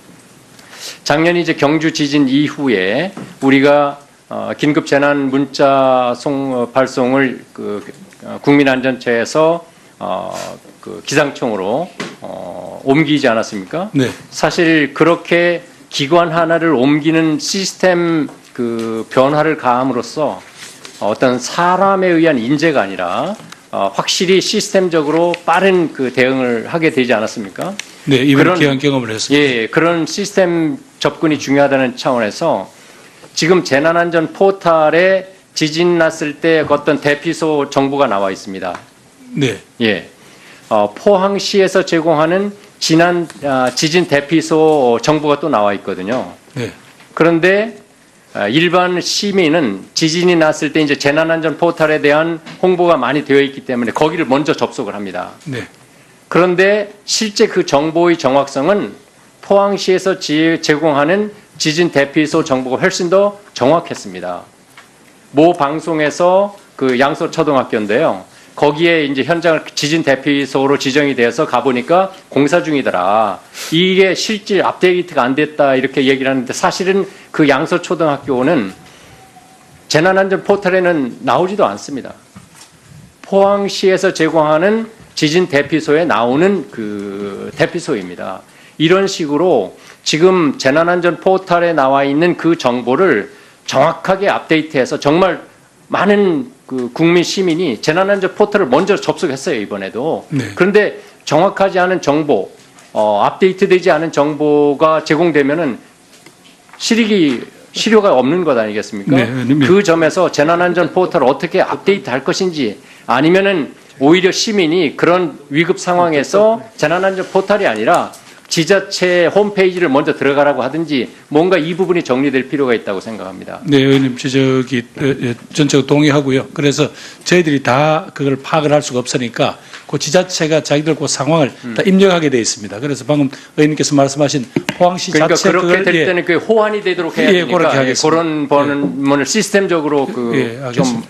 작년 이제 경주 지진 이후에 우리가 긴급 재난 문자 발송을 국민안전처에서 기상청으로 옮기지 않았습니까? 네. 사실 그렇게 기관 하나를 옮기는 시스템 변화를 가함으로써 어떤 사람에 의한 인재가 아니라 확실히 시스템적으로 빠른 대응을 하게 되지 않았습니까? 네, 이번 기한 경험을 했습니다. 예, 그런 시스템 접근이 중요하다는 차원에서 지금 재난안전 포털에 지진 났을 때 어떤 대피소 정보가 나와 있습니다. 네. 예, 포항시에서 제공하는 지진 대피소 정보가 또 나와 있거든요. 네. 그런데 일반 시민은 지진이 났을 때 이제 재난안전 포털에 대한 홍보가 많이 되어 있기 때문에 거기를 먼저 접속을 합니다. 네. 그런데 실제 그 정보의 정확성은 포항시에서 제공하는 지진 대피소 정보가 훨씬 더 정확했습니다. 모 방송에서 양서초등학교인데요. 거기에 이제 현장을 지진 대피소로 지정이 되어서 가보니까 공사 중이더라. 이게 실질 업데이트가 안 됐다 이렇게 얘기를 하는데 사실은 그 양서초등학교는 재난안전 포털에는 나오지도 않습니다. 포항시에서 제공하는 지진 대피소에 나오는 대피소입니다. 이런 식으로 지금 재난안전 포털에 나와 있는 그 정보를 정확하게 업데이트해서 정말 많은 국민 시민이 재난안전 포털을 먼저 접속했어요, 이번에도. 네. 그런데 정확하지 않은 정보, 업데이트되지 않은 정보가 제공되면은 실효가 없는 것 아니겠습니까? 네, 네. 그 점에서 재난안전 포털을 어떻게 업데이트 할 것인지 아니면은 오히려 시민이 그런 위급 상황에서 재난안전 포털이 아니라 지자체 홈페이지를 먼저 들어가라고 하든지 뭔가 이 부분이 정리될 필요가 있다고 생각합니다. 네, 의원님 지적이 전적으로 동의하고요. 그래서 저희들이 다 그걸 파악을 할 수가 없으니까 그 지자체가 자기들 그 상황을 다 입력하게 되어 있습니다. 그래서 방금 의원님께서 말씀하신 포항시 그러니까 자체 그렇게 될 때는 호환이 되도록 해야 되니까 그렇게 하겠습니다. 그런 번을 시스템적으로 예, 좀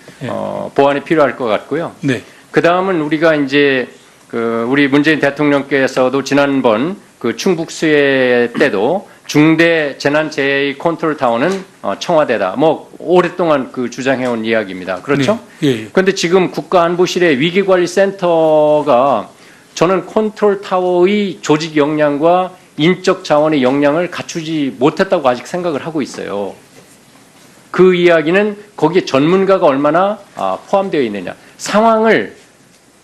보완이 필요할 것 같고요. 네. 그 다음은 우리가 이제 우리 문재인 대통령께서도 지난번 그 충북 수해 때도 중대 재난재해 컨트롤 타워는 청와대다. 뭐 오랫동안 그 주장해온 이야기입니다. 그렇죠? 네. 예, 예. 그런데 지금 국가안보실의 위기관리센터가 저는 컨트롤 타워의 조직 역량과 인적 자원의 역량을 갖추지 못했다고 아직 생각을 하고 있어요. 그 이야기는 거기에 전문가가 얼마나 포함되어 있느냐. 상황을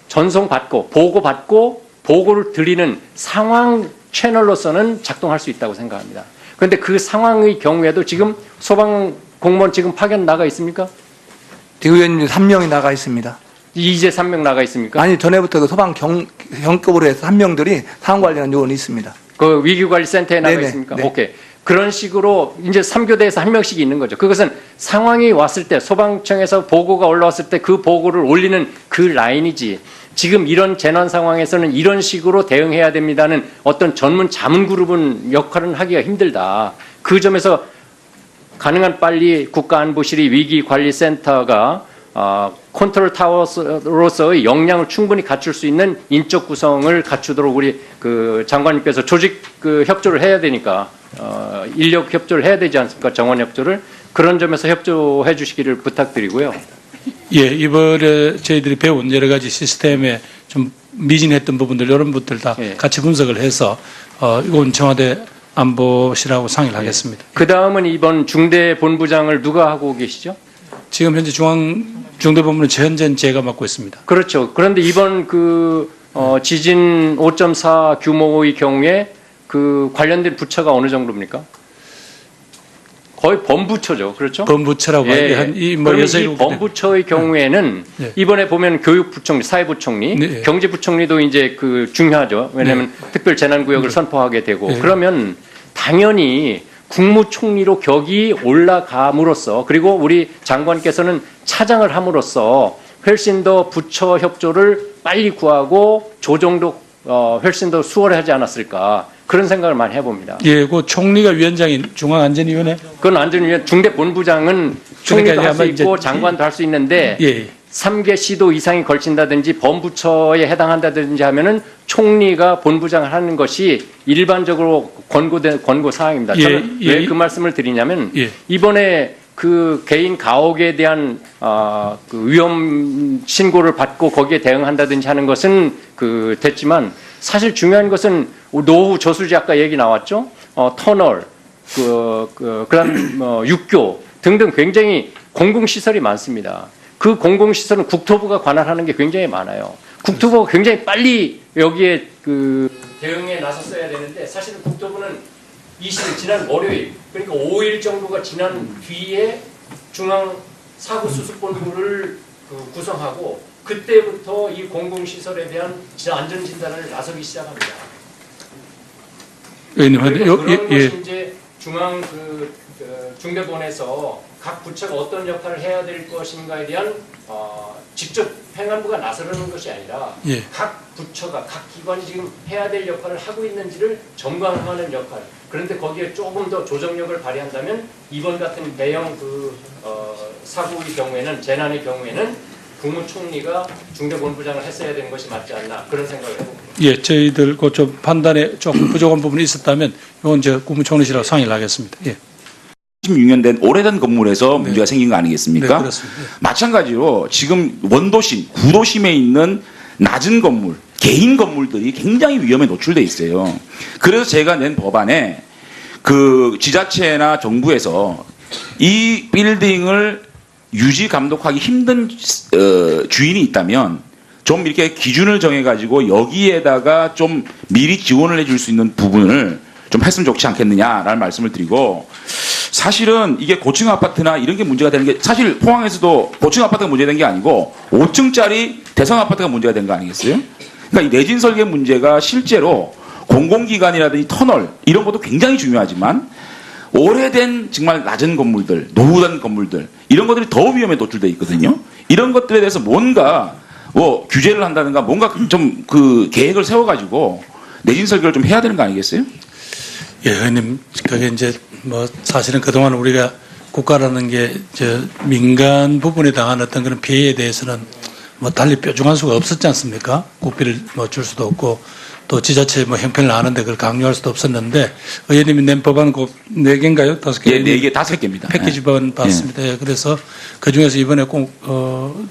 전송받고 보고받고 보고를 드리는 상황 채널로서는 작동할 수 있다고 생각합니다. 그런데 그 상황의 경우에도 지금 소방 공무원 지금 파견 나가 있습니까? 의원님 3명이 나가 있습니다. 이제 3명 나가 있습니까? 아니 전에부터 그 소방 경급으로 해서 3명들이 상황 관련한 요원이 있습니다. 그 위기관리센터에 나가 네네, 있습니까? 네. 오케이. 그런 식으로 이제 3교대에서 한 명씩 있는 거죠. 그것은 상황이 왔을 때 소방청에서 보고가 올라왔을 때 그 보고를 올리는 그 라인이지. 지금 이런 재난 상황에서는 이런 식으로 대응해야 됩니다는 어떤 전문 자문 그룹은 역할은 하기가 힘들다. 그 점에서 가능한 빨리 국가안보실이 위기관리센터가 컨트롤 타워로서의 역량을 충분히 갖출 수 있는 인적 구성을 갖추도록 우리 그 장관님께서 조직 그 협조를 해야 되니까 인력 협조를 해야 되지 않습니까? 정원 협조를 그런 점에서 협조해 주시기를 부탁드리고요. 예, 이번에 저희들이 배운 여러 가지 시스템에 좀 미진했던 부분들 이런 부분들 다 예. 같이 분석을 해서 이건 청와대 안보실하고 상의를 하겠습니다. 그 다음은 이번 중대본부장을 누가 하고 계시죠? 지금 현재 중대본부는 현재는 제가 맡고 있습니다. 그렇죠. 그런데 이번 지진 5.4 규모의 경우에 그 관련된 부처가 어느 정도입니까? 거의 범부처죠. 그렇죠? 범부처라고 예. 그러면 여섯 이 일곱 범부처의 경우에는 네. 이번에 보면 교육부총리, 사회부총리, 네. 경제부총리도 이제 그 중요하죠. 왜냐하면 특별 재난구역을 선포하게 되고 네. 그러면 당연히 국무총리로 격이 올라감으로써 그리고 우리 장관께서는 차장을 함으로써 훨씬 더 부처 협조를 빨리 구하고 조정도 훨씬 더 수월하지 않았을까 그런 생각을 많이 해봅니다. 예, 그 총리가 위원장인 중앙안전위원회. 그건 안전위원 중대본부장은 총리도 그러니까 할 수 아마 이제 있고 장관도 할 수 있는데 예. 3개 시도 이상이 걸친다든지 범부처에 해당한다든지 하면은 총리가 본부장을 하는 것이 일반적으로 권고 사항입니다. 예, 저는 예. 왜 그 말씀을 드리냐면 예. 이번에 그 개인 가옥에 대한 그 위험 신고를 받고 거기에 대응한다든지 하는 것은 됐지만 사실 중요한 것은 노후 저수지 아까 얘기 나왔죠. 터널, 그다음 육교 등등 굉장히 공공시설이 많습니다. 그 공공시설은 국토부가 관할하는 게 굉장히 많아요. 국토부가 굉장히 빨리 여기에 대응에 나섰어야 되는데 사실은 국토부는 지난 월요일 그러니까 5일 정도가 지난 뒤에 중앙 사고수습본부를 구성하고 그때부터 이 공공시설에 대한 안전진단을 나서기 시작합니다. 의원님, 그리고 그런 예. 것이 이제 중앙 중대본에서 각 부처가 어떤 역할을 해야 될 것인가에 대한 직접 행안부가 나서는 것이 아니라 예. 각 부처가 각 기관이 지금 해야 될 역할을 하고 있는지를 점검하는 역할. 그런데 거기에 조금 더 조정력을 발휘한다면 이번 같은 대형 사고의 경우에는 재난의 경우에는 국무총리가 중대본부장을 했어야 되는 것이 맞지 않나 그런 생각을 해봅니다. 예, 저희들 좀 판단에 조금 부족한 부분이 있었다면 이건 이제 국무총리실하고 상의를 하겠습니다. 예. 16년 된 오래된 건물에서 문제가 생긴 거 아니겠습니까? 네, 그렇습니다. 마찬가지로 지금 원도심, 구도심에 있는 낮은 건물, 개인 건물들이 굉장히 위험에 노출돼 있어요. 그래서 제가 낸 법안에 그 지자체나 정부에서 이 빌딩을 유지 감독하기 힘든 주인이 있다면 좀 이렇게 기준을 정해가지고 여기에다가 좀 미리 지원을 해줄 수 있는 부분을 좀 했으면 좋지 않겠느냐라는 말씀을 드리고 사실은 이게 고층 아파트나 이런 게 문제가 되는 게 사실 포항에서도 고층 아파트가 문제된 게 아니고 5층짜리 대상 아파트가 문제가 된 거 아니겠어요? 그러니까 이 내진 설계 문제가 실제로 공공기관이라든지 터널 이런 것도 굉장히 중요하지만 오래된 정말 낮은 건물들, 노후된 건물들 이런 것들이 더 위험에 노출돼 있거든요. 이런 것들에 대해서 뭔가 규제를 한다든가 뭔가 좀 계획을 세워가지고 내진 설계를 좀 해야 되는 거 아니겠어요? 예, 의원님, 그게 이제 사실은 그동안 우리가 국가라는 게 민간 부분에 당한 어떤 그런 피해에 대해서는 뭐 달리 뾰족한 수가 없었지 않습니까? 국비를 뭐 줄 수도 없고 또 지자체 뭐 형편을 아는데 그걸 강요할 수도 없었는데 의원님이 낸 법안은 꼭 4개인가요? 5개? 예, 4개, 5개입니다. 패키지 법안 봤습니다. 예, 그래서 그 중에서 이번에 꼭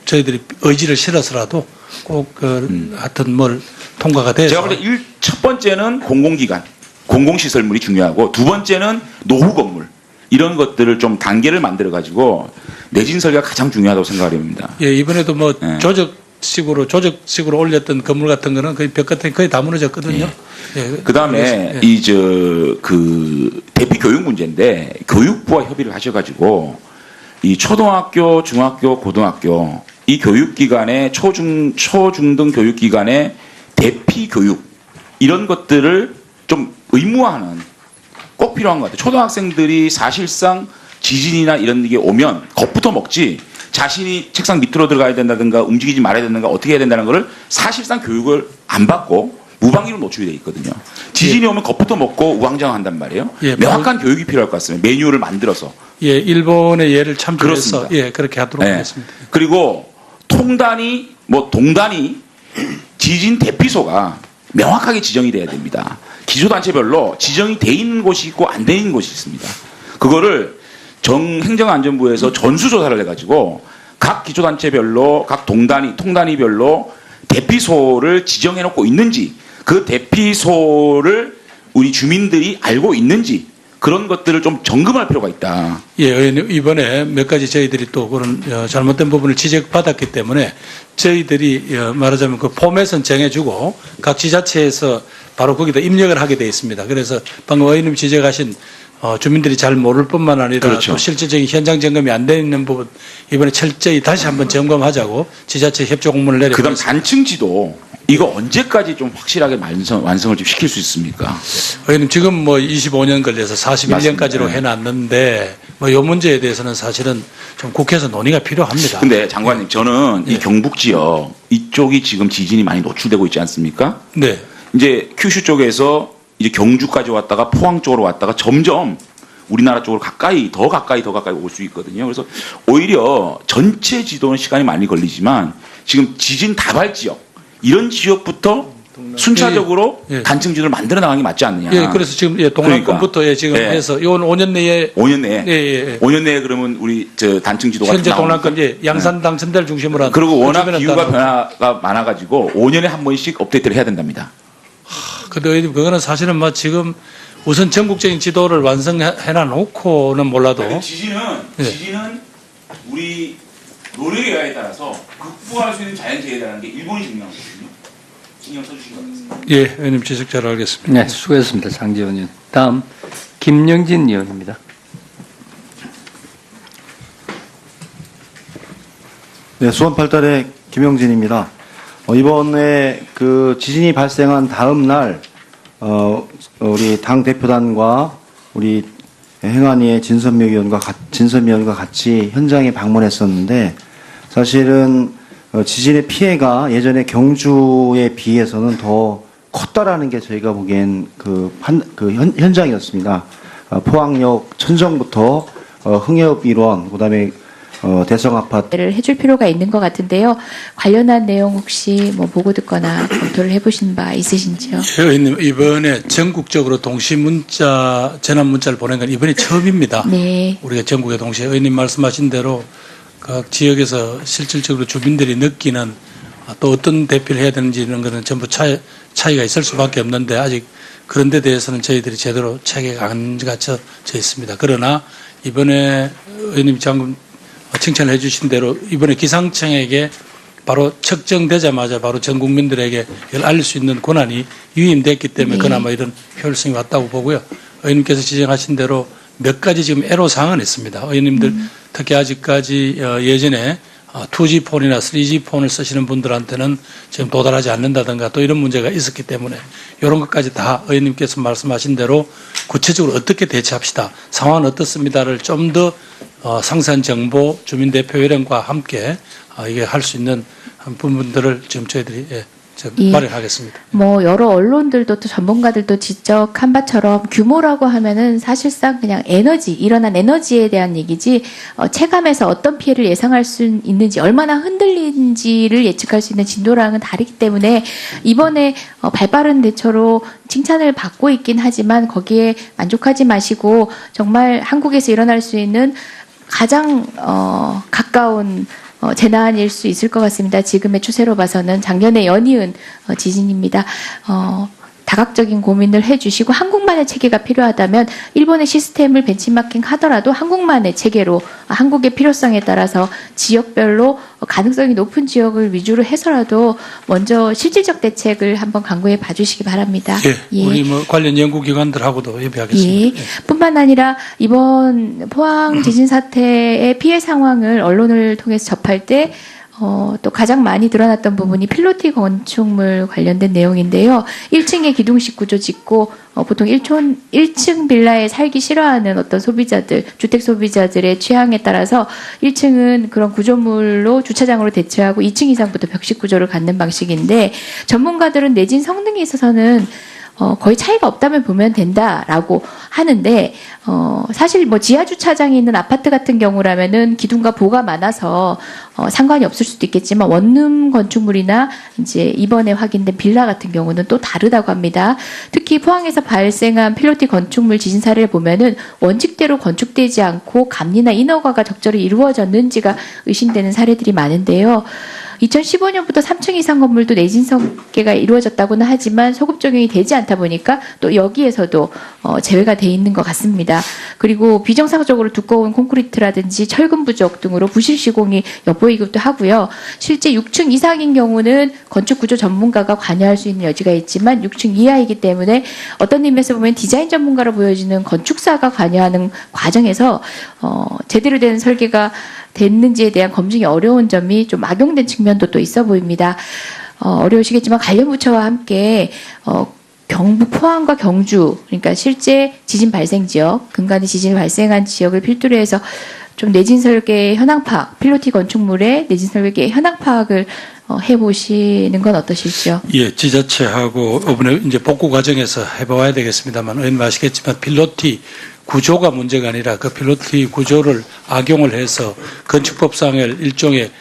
저희들이 의지를 실어서라도 꼭 하여튼 뭘 통과가 돼서 제가 볼 때 첫 번째는 공공기관, 공공시설물이 중요하고 두 번째는 노후 건물 이런 것들을 좀 단계를 만들어 가지고 내진 설계가 가장 중요하다고 생각합니다. 예, 이번에도 뭐 예. 조적식으로 올렸던 건물 같은 거는 거의 벽 같은 게 거의 다 무너졌거든요. 예. 그 다음에 예. 그 대피 교육 문제인데 교육부와 협의를 하셔가지고 이 초등학교, 중학교, 고등학교 이 교육기관의 초중등 교육기관의 대피 교육 이런 것들을 좀 의무화하는 꼭 필요한 것 같아요. 초등학생들이 사실상 지진이나 이런 게 오면 겁부터 먹지 자신이 책상 밑으로 들어가야 된다든가 움직이지 말아야 된다든가 어떻게 해야 된다는 것을 사실상 교육을 안 받고 무방비로 노출이 돼 있거든요. 지진이 오면 겁부터 먹고 우왕좌왕한단 말이에요. 예, 명확한 교육이 필요할 것 같습니다. 매뉴얼을 만들어서. 예, 일본의 예를 참조해서 그렇습니다. 예, 그렇게 하도록 네. 하겠습니다. 그리고 통단위, 동단위 지진 대피소가 명확하게 지정이 돼야 됩니다. 기초단체별로 지정이 돼 있는 곳이 있고 안 돼 있는 곳이 있습니다. 그거를 행정안전부에서 전수조사를 해가지고 각 기초단체별로 각 통단위별로 대피소를 지정해놓고 있는지 그 대피소를 우리 주민들이 알고 있는지 그런 것들을 좀 점검할 필요가 있다. 예, 의원님, 이번에 몇 가지 저희들이 또 그런 잘못된 부분을 지적받았기 때문에 저희들이 말하자면 그 포맷은 정해주고 각 지자체에서 바로 거기다 입력을 하게 되어 있습니다. 그래서 방금 의원님 지적하신 주민들이 잘 모를 뿐만 아니라 그렇죠. 또 실질적인 현장 점검이 안 되어 있는 부분 이번에 철저히 다시 한번 점검하자고 지자체 협조 공문을 내렸습니다. 그다음 단층지도 이거 언제까지 좀 확실하게 완성을 좀 시킬 수 있습니까? 의원님 지금 뭐 25년 걸려서 41년까지로 맞습니다. 해놨는데 뭐 이 문제에 대해서는 사실은 좀 국회에서 논의가 필요합니다. 근데 장관님 저는 이 경북 지역 이쪽이 지금 지진이 많이 노출되고 있지 않습니까? 네. 이제 큐슈 쪽에서 이제 경주까지 왔다가 포항 쪽으로 왔다가 점점 우리나라 쪽으로 더 가까이 올 수 있거든요. 그래서 오히려 전체 지도는 시간이 많이 걸리지만 지금 지진 다발 지역 이런 지역부터 순차적으로 예, 예. 단층 지도를 만들어 나가는 게 맞지 않느냐. 예, 그래서 지금 동남권부터 그러니까. 지금 예. 해서 이건 5년 내에 5년 내에 예, 예. 5년 내에 그러면 우리 단층 지도가 현재 좀 나옵니까? 동남권 양산 당천대를 중심으로 한 그리고 워낙 그쪽에는 기후가 따로. 변화가 많아가지고 5년에 한 번씩 업데이트를 해야 된답니다. 근데 의원님 그거는 사실은 뭐 지금 우선 전국적인 지도를 완성해놔 놓고는 몰라도 지진은 예. 우리 노력에 따라서 극복할 수 있는 자연재해라는 게 일본이 증명하거든요. 신경 써주신 것 같습니다. 예, 의원님 지적 잘 알겠습니다. 네, 수고했습니다. 장지원 의원. 다음 김영진 의원입니다. 네, 수원 8달의 김영진입니다. 이번에 그 지진이 발생한 다음 날 우리 당 대표단과 우리 행안위의 진선미 의원과 같이 현장에 방문했었는데 사실은 지진의 피해가 예전에 경주에 비해서는 더 컸다라는 게 저희가 보기엔 현장이었습니다. 포항역 천정부터 흥해읍 일원 그다음에 대성 아파트 를 해줄 필요가 있는 것 같은데요. 관련한 내용 혹시 뭐 보고 듣거나 검토를 해보신 바 있으신지요? 예, 의원님 이번에 전국적으로 동시 문자 전환 문자를 보낸 건 이번이 처음입니다. 네. 우리가 전국에 동시에 의원님 말씀하신 대로 각 지역에서 실질적으로 주민들이 느끼는 또 어떤 대피를 해야 되는지 이런 거는 전부 차이가 있을 수밖에 없는데 아직 그런 데 대해서는 저희들이 제대로 체계가 안 갖춰져 있습니다. 그러나 이번에 의원님 방금 칭찬을 해 주신 대로 이번에 기상청에게 바로 측정되자마자 바로 전 국민들에게 이걸 알릴 수 있는 권한이 유임됐기 때문에 그나마 이런 효율성이 왔다고 보고요. 의원님께서 지적하신 대로 몇 가지 지금 애로사항은 있습니다. 의원님들 특히 아직까지 예전에 2G 폰이나 3G 폰을 쓰시는 분들한테는 지금 도달하지 않는다든가 또 이런 문제가 있었기 때문에 이런 것까지 다 의원님께서 말씀하신 대로 구체적으로 어떻게 대처합시다. 상황은 어떻습니다를 좀 더 상세한 정보 주민대표회령과 함께 이게 할 수 있는 부분들을 지금 저희들이 예. 마련하겠습니다. 뭐 여러 언론들도 또 전문가들도 지적한 바처럼 규모라고 하면은 사실상 그냥 에너지, 일어난 에너지에 대한 얘기지 체감해서 어떤 피해를 예상할 수 있는지, 얼마나 흔들리는지를 예측할 수 있는 진도랑은 다르기 때문에 이번에 발빠른 대처로 칭찬을 받고 있긴 하지만 거기에 만족하지 마시고 정말 한국에서 일어날 수 있는 가장 가까운 재난일 수 있을 것 같습니다. 지금의 추세로 봐서는 작년에 연이은 지진입니다. 다각적인 고민을 해주시고 한국만의 체계가 필요하다면 일본의 시스템을 벤치마킹 하더라도 한국만의 체계로 한국의 필요성에 따라서 지역별로 가능성이 높은 지역을 위주로 해서라도 먼저 실질적 대책을 한번 강구해 봐주시기 바랍니다. 예, 우리 뭐 관련 연구기관들하고도 협의하겠습니다. 예. 뿐만 아니라 이번 포항 지진 사태의 피해 상황을 언론을 통해서 접할 때 또 가장 많이 드러났던 부분이 필로티 건축물 관련된 내용인데요. 1층에 기둥식 구조 짓고 보통 1층 빌라에 살기 싫어하는 어떤 소비자들, 주택 소비자들의 취향에 따라서 1층은 그런 구조물로 주차장으로 대체하고 2층 이상부터 벽식 구조를 갖는 방식인데 전문가들은 내진 성능에 있어서는 거의 차이가 없다면 보면 된다라고 하는데 사실 뭐 지하 주차장에 있는 아파트 같은 경우라면은 기둥과 보가 많아서 상관이 없을 수도 있겠지만 원룸 건축물이나 이제 이번에 확인된 빌라 같은 경우는 또 다르다고 합니다. 특히 포항에서 발생한 필로티 건축물 지진 사례를 보면은 원칙대로 건축되지 않고 감리나 인허가가 적절히 이루어졌는지가 의심되는 사례들이 많은데요. 2015년부터 3층 이상 건물도 내진 설계가 이루어졌다고는 하지만 소급 적용이 되지 않다 보니까 또 여기에서도 제외가 돼 있는 것 같습니다. 그리고 비정상적으로 두꺼운 콘크리트라든지 철근 부족 등으로 부실 시공이 엿보이기도 하고요. 실제 6층 이상인 경우는 건축 구조 전문가가 관여할 수 있는 여지가 있지만 6층 이하이기 때문에 어떤 의미에서 보면 디자인 전문가로 보여지는 건축사가 관여하는 과정에서 제대로 된 설계가 됐는지에 대한 검증이 어려운 점이 좀 악용된 측면도 또 있어 보입니다. 어려우시겠지만 관련 부처와 함께 경북 포항과 경주, 그러니까 실제 지진 발생 지역, 근간의 지진이 발생한 지역을 필두로 해서 좀 내진 설계 현황 파악, 필로티 건축물의 내진 설계 현황 파악을 해보시는 건 어떠실지요? 예, 지자체하고 이번에 이제 복구 과정에서 해봐야 되겠습니다만 의원님 아시겠지만 필로티 구조가 문제가 아니라 그 필로티 구조를 악용을 해서 건축법상의 일종의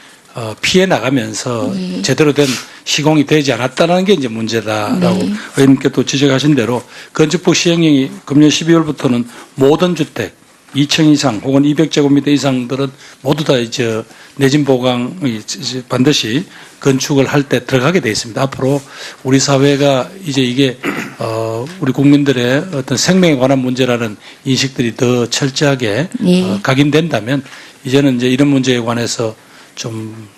피해 나가면서 예. 제대로 된 시공이 되지 않았다는 게 이제 문제다라고 네. 의원님께 또 지적하신 대로 건축법 시행령이 금년 12월부터는 모든 주택 2층 이상 혹은 200제곱미터 이상들은 모두 다 이제 내진 보강이 반드시 건축을 할 때 들어가게 돼 있습니다. 앞으로 우리 사회가 이제 이게 우리 국민들의 어떤 생명에 관한 문제라는 인식들이 더 철저하게 예. 각인된다면 이제는 이제 이런 문제에 관해서 좀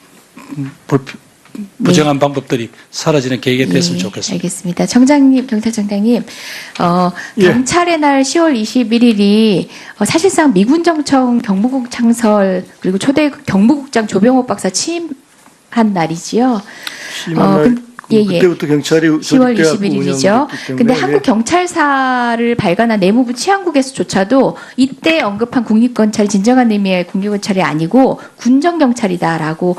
부정한 방법들이 사라지는 계기가 됐으면 예, 좋겠습니다. 알겠습니다. 청장님, 경찰청장님, 경찰의 날 10월 21일이 사실상 미군정청 경무국 창설 그리고 초대 경무국장 조병옥 박사 취임한 날이지요. 그때부터 경찰이 10월 21일이죠. 근데 한국 경찰사를 발간한 내무부 치안국에서조차도 이때 언급한 국립검찰이 진정한 의미의 국립검찰이 아니고 군정경찰이다라고.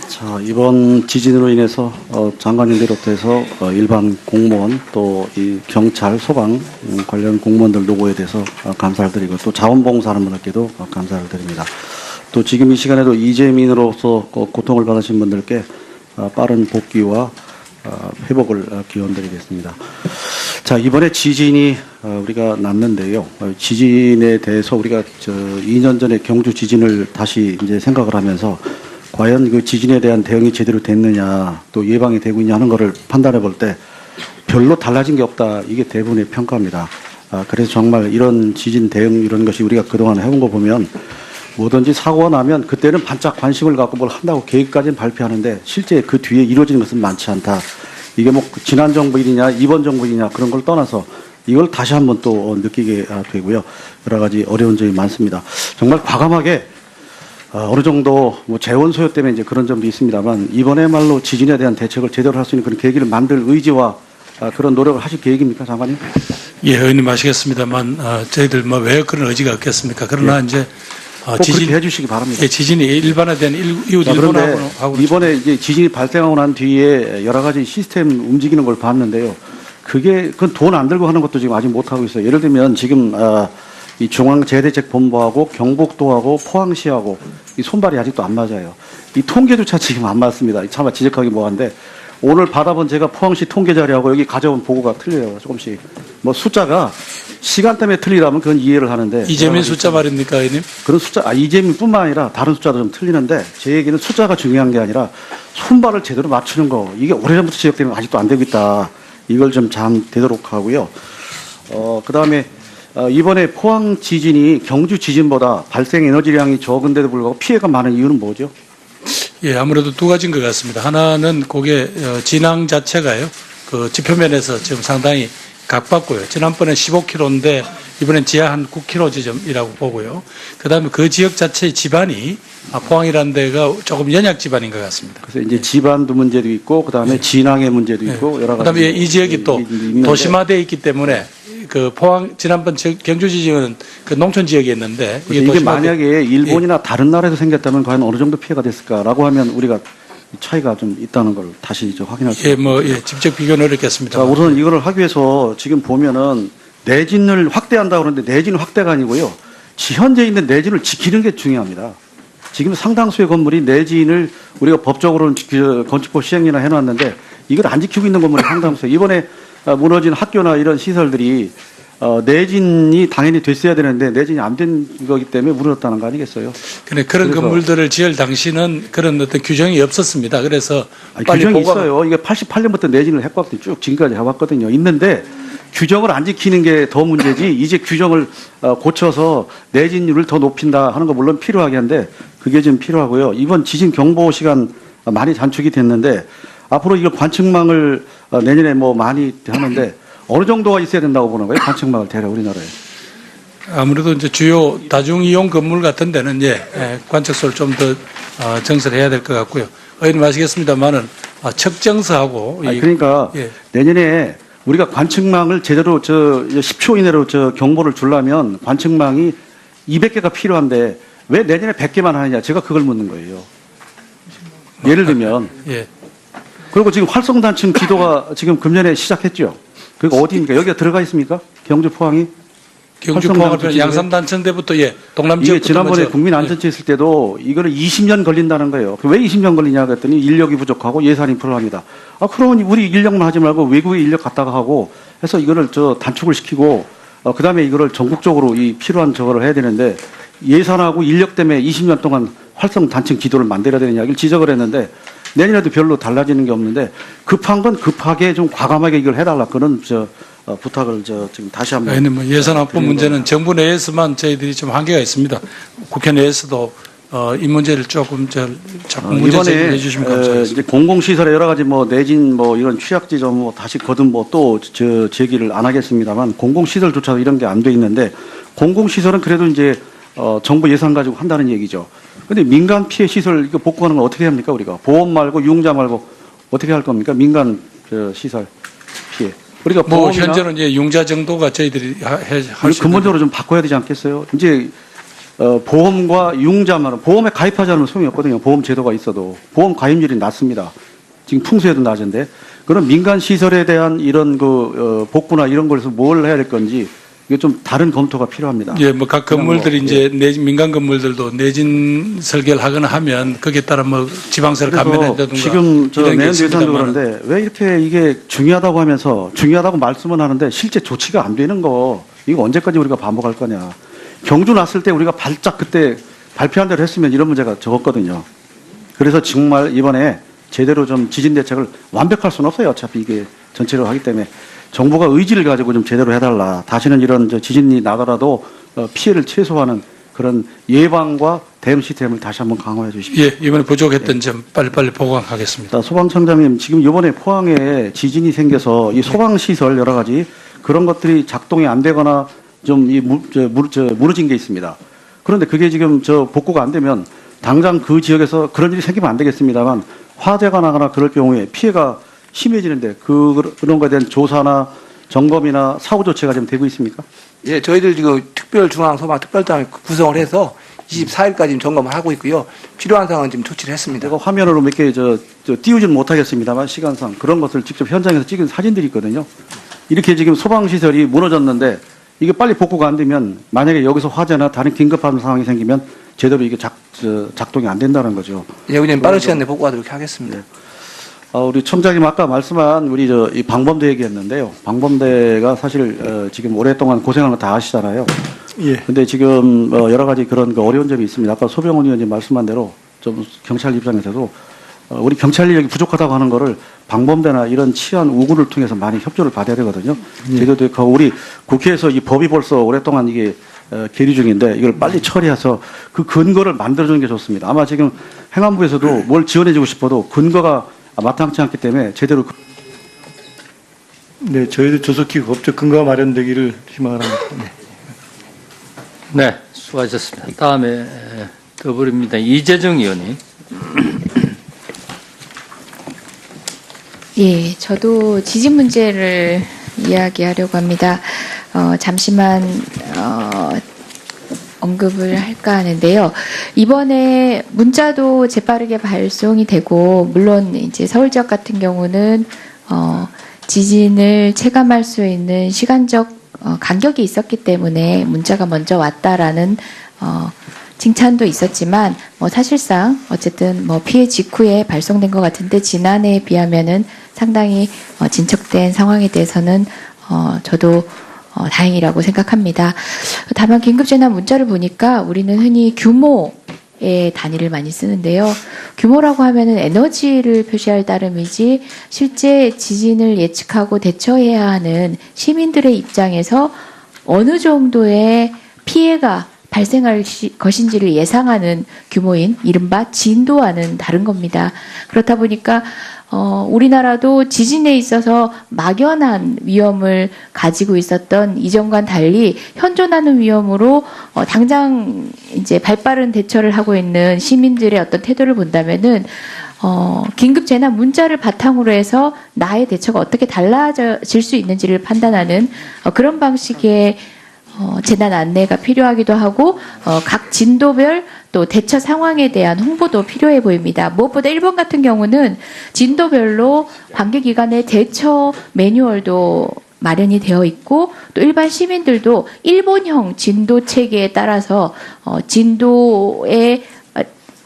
자, 이번 지진으로 인해서 장관님 비롯해서 일반 공무원 또 이 경찰, 소방 관련 공무원들 노고에 대해서 감사를 드리고 또 자원봉사하는 분들께도 감사를 드립니다. 또 지금 이 시간에도 이재민으로서 고통을 받으신 분들께 빠른 복귀와 회복을 기원드리겠습니다. 자, 이번에 지진이 우리가 났는데요. 지진에 대해서 우리가 2년 전에 경주 지진을 다시 이제 생각을 하면서 과연 그 지진에 대한 대응이 제대로 됐느냐, 또 예방이 되고 있냐 하는 것을 판단해 볼 때 별로 달라진 게 없다. 이게 대부분의 평가입니다. 그래서 정말 이런 지진 대응 이런 것이 우리가 그동안 해온 거 보면 뭐든지 사고가 나면 그때는 반짝 관심을 갖고 뭘 한다고 계획까지는 발표하는데 실제 그 뒤에 이루어지는 것은 많지 않다. 이게 뭐 지난 정부 일이냐, 이번 정부 일이냐 그런 걸 떠나서 이걸 다시 한번 또 느끼게 되고요. 여러 가지 어려운 점이 많습니다. 정말 과감하게 어느 정도 뭐 재원 소요 때문에 이제 그런 점도 있습니다만 이번에말로 지진에 대한 대책을 제대로 할 수 있는 그런 계기를 만들 의지와 그런 노력을 하실 계획입니까, 장관님? 예, 의원님 아시겠습니다만 저희들 뭐 왜 그런 의지가 없겠습니까? 그러나 예. 이제 꼭 그렇게 해주시기 바랍니다. 예, 지진이 일반화된 이웃 자, 그런데 일본하고 이번에 이제 지진이 발생하고 난 뒤에 여러 가지 시스템 움직이는 걸 봤는데요. 그건 돈 안 들고 하는 것도 지금 아직 못 하고 있어요. 예를 들면 지금 이 중앙재해대책본부하고 경북도하고 포항시하고 이 손발이 아직도 안 맞아요. 이 통계조차 지금 안 맞습니다. 참 지적하기 뭐한데 오늘 받아본 제가 포항시 통계 자료하고 여기 가져온 보고가 틀려요. 조금씩 뭐 숫자가 시간 때문에 틀리라면 그건 이해를 하는데 이재민 숫자 말입니까, 의원님? 그런 숫자 이재민뿐만 아니라 다른 숫자도 좀 틀리는데 제 얘기는 숫자가 중요한 게 아니라 손발을 제대로 맞추는 거 이게 오래전부터 지적되면 아직도 안 되고 있다. 이걸 좀 잘 되도록 하고요. 그다음에 이번에 포항 지진이 경주 지진보다 발생 에너지량이 적은데도 불구하고 피해가 많은 이유는 뭐죠? 예, 아무래도 두 가지인 것 같습니다. 하나는 그게 진앙 자체가요, 그 지표면에서 지금 상당히 각봤고요. 지난번에 15km인데 이번엔 지하 한 9km 지점이라고 보고요. 그다음에 그 지역 자체의 지반이 포항이라는 데가 조금 연약 지반인 것 같습니다. 그래서 이제 지반도 문제도 있고 그다음에 진앙의 문제도 있고 여러 가지. 그다음에 이 지역이 또 도심화되어 있기 때문에 그 포항 지난번 경주 지진은 그 농촌 지역에 있는데 이게 만약에 일본이나 다른 나라에서 생겼다면 과연 어느 정도 피해가 됐을까라고 하면 우리가 차이가 좀 있다는 걸 다시 확인할 수 있습니다. 직접 비교는 어렵겠습니다. 자, 우선 이거를 하기 위해서 지금 보면은 내진을 확대한다고 그러는데 내진 확대가 아니고요. 현재 있는 내진을 지키는 게 중요합니다. 지금 상당수의 건물이 내진을 우리가 법적으로는 건축법 시행이나 해놨는데 이걸 안 지키고 있는 건물이 상당수예요. 이번에 무너진 학교나 이런 시설들이 내진이 당연히 됐어야 되는데 내진이 안 된 거기 때문에 무너졌다는 거 아니겠어요? 그런 건물들을 지을 당시는 그런 어떤 규정이 없었습니다. 그래서 빨리 규정이 있어요. 이게 88년부터 내진을 했거든요. 쭉 지금까지 해왔거든요. 있는데 규정을 안 지키는 게 더 문제지 이제 규정을 고쳐서 내진율을 더 높인다 하는 거 물론 필요하긴 한데 그게 좀 필요하고요. 이번 지진 경보 시간 많이 단축이 됐는데 앞으로 이거 관측망을 내년에 뭐 많이 하는데 어느 정도가 있어야 된다고 보는 거예요? 관측망을 대략 우리나라에. 아무래도 이제 주요 다중이용 건물 같은 데는 관측소를 좀 더 증설해야 될 것 같고요. 의원님 아시겠습니다만은 측정서하고 그러니까 내년에 우리가 관측망을 제대로 10초 이내로 경보를 주려면 관측망이 200개가 필요한데 왜 내년에 100개만 하느냐? 제가 그걸 묻는 거예요. 예를 들면 그리고 지금 활성단층 기도가 지금 금년에 시작했죠. 그리고 어디입니까? 여기가 들어가 있습니까? 경주 포항이? 경주 포항을 양산단층대부터 동남 지역. 이게 지난번에 국민안전처 있을 때도 이거는 20년 걸린다는 거예요. 왜 20년 걸리냐 그랬더니 인력이 부족하고 예산이 필요합니다. 그러면 우리 인력만 하지 말고 외국에 인력 갖다가 하고 해서 이거를 단축을 시키고 그다음에 이거를 전국적으로 이 필요한 저거를 해야 되는데 예산하고 인력 때문에 20년 동안 활성단층 기도를 만들어야 되는 이야기를 지적을 했는데 내년에도 별로 달라지는 게 없는데 급한 건 급하게 좀 과감하게 이걸 해달라 그런 부탁을 지금 다시 한번. 예산 확보 문제는 정부 내에서만 저희들이 좀 한계가 있습니다. 국회 내에서도 이 문제를 조금 문제 제기해 주시면 감사하겠습니다. 이제 공공시설에 여러 가지 내진 이런 취약지점 다시 거듭 또 제기를 안 하겠습니다만 공공시설조차도 이런 게 안 돼 있는데 공공시설은 그래도 이제 정부 예산 가지고 한다는 얘기죠. 근데 민간 피해 시설 이거 복구하는 건 어떻게 합니까 우리가? 보험 말고 융자 말고 어떻게 할 겁니까? 민간 시설 피해. 우리가 현재는 이제 융자 정도가 저희들이 할 수 근본적으로 좀 바꿔야 되지 않겠어요? 이제 보험과 융자만 보험에 가입하지 않으면 소용이 없거든요. 보험 제도가 있어도 보험 가입률이 낮습니다. 지금 풍수에도 낮은데 그런 민간 시설에 대한 이런 복구나 이런 걸에서 뭘 해야 될 건지. 이게 좀 다른 검토가 필요합니다. 각 건물들이 이제 민간 건물들도 내진 설계를 하거나 하면 거기에 따라 지방세를 감면한다든가. 지금 내년 예산도 그런데 왜 이렇게 이게 중요하다고 하면서 중요하다고 말씀은 하는데 실제 조치가 안 되는 거 이거 언제까지 우리가 반복할 거냐. 경주 났을 때 우리가 발작 그때 발표한 대로 했으면 이런 문제가 적었거든요. 그래서 정말 이번에 제대로 좀 지진 대책을 완벽할 수는 없어요. 어차피 이게 전체로 하기 때문에. 정부가 의지를 가지고 좀 제대로 해달라. 다시는 이런 지진이 나더라도 피해를 최소화하는 그런 예방과 대응 시스템을 다시 한번 강화해 주십시오. 이번에 부족했던 점 빨리빨리 보강하겠습니다. 소방청장님, 지금 이번에 포항에 지진이 생겨서 이 소방시설 여러 가지 그런 것들이 작동이 안 되거나 좀 무너진 게 있습니다. 그런데 그게 지금 복구가 안 되면 당장 그 지역에서 그런 일이 생기면 안 되겠습니다만 화재가 나거나 그럴 경우에 피해가 심해지는데 그런 거에 대한 조사나 점검이나 사후 조치가 좀 되고 있습니까? 저희들 지금 특별중앙소방 특별단을 구성을 해서 24일까지 점검을 하고 있고요. 필요한 사항은 지금 조치를 했습니다. 제가 화면으로 몇 개 띄우지는 못하겠습니다만 시간상 그런 것을 직접 현장에서 찍은 사진들이 있거든요. 이렇게 지금 소방시설이 무너졌는데 이게 빨리 복구가 안 되면 만약에 여기서 화재나 다른 긴급한 상황이 생기면 제대로 이게 작동이 안 된다는 거죠. 예, 의원님 빠른 시간 내에 복구하도록 하겠습니다. 우리 청장님 아까 말씀한 우리 이 방범대 얘기했는데요. 방범대가 사실 지금 오랫동안 고생한 거 다 아시잖아요. 예. 근데 지금 여러 가지 그런 어려운 점이 있습니다. 아까 소병원 의원님 말씀한 대로 좀 경찰 입장에서도 우리 경찰 인력이 부족하다고 하는 거를 방범대나 이런 치안 우구를 통해서 많이 협조를 받아야 되거든요. 제도도 우리 국회에서 이 법이 벌써 오랫동안 이게 계류 중인데 이걸 빨리 처리해서 그 근거를 만들어주는 게 좋습니다. 아마 지금 행안부에서도 뭘 지원해주고 싶어도 근거가 마땅치 않기 때문에 제대로 네, 저희도 조속히 법적 근거가 마련되기를 희망합니다. 네. 네, 수고하셨습니다. 다음에 더불어민주당 이재정 의원님. 예, 저도 지진 문제를 이야기하려고 합니다. 잠시만 언급을 할까 하는데요. 이번에 문자도 재빠르게 발송이 되고, 물론 이제 서울 지역 같은 경우는 지진을 체감할 수 있는 시간적 간격이 있었기 때문에 문자가 먼저 왔다라는 칭찬도 있었지만, 사실상 어쨌든 피해 직후에 발송된 것 같은데 지난해에 비하면은 상당히 진척된 상황에 대해서는 저도 다행이라고 생각합니다. 다만 긴급재난 문자를 보니까 우리는 흔히 규모의 단위를 많이 쓰는데요. 규모라고 하면은 에너지를 표시할 따름이지 실제 지진을 예측하고 대처해야 하는 시민들의 입장에서 어느 정도의 피해가 발생할 것인지를 예상하는 규모인 이른바 진도와는 다른 겁니다. 그렇다 보니까 우리나라도 지진에 있어서 막연한 위험을 가지고 있었던 이전과는 달리 현존하는 위험으로 당장 이제 발빠른 대처를 하고 있는 시민들의 어떤 태도를 본다면은 긴급 재난 문자를 바탕으로 해서 나의 대처가 어떻게 달라질 수 있는지를 판단하는 그런 방식의 재난 안내가 필요하기도 하고 각 진도별 또 대처 상황에 대한 홍보도 필요해 보입니다. 무엇보다 일본 같은 경우는 진도별로 관계기관의 대처 매뉴얼도 마련이 되어 있고 또 일반 시민들도 일본형 진도 체계에 따라서 진도의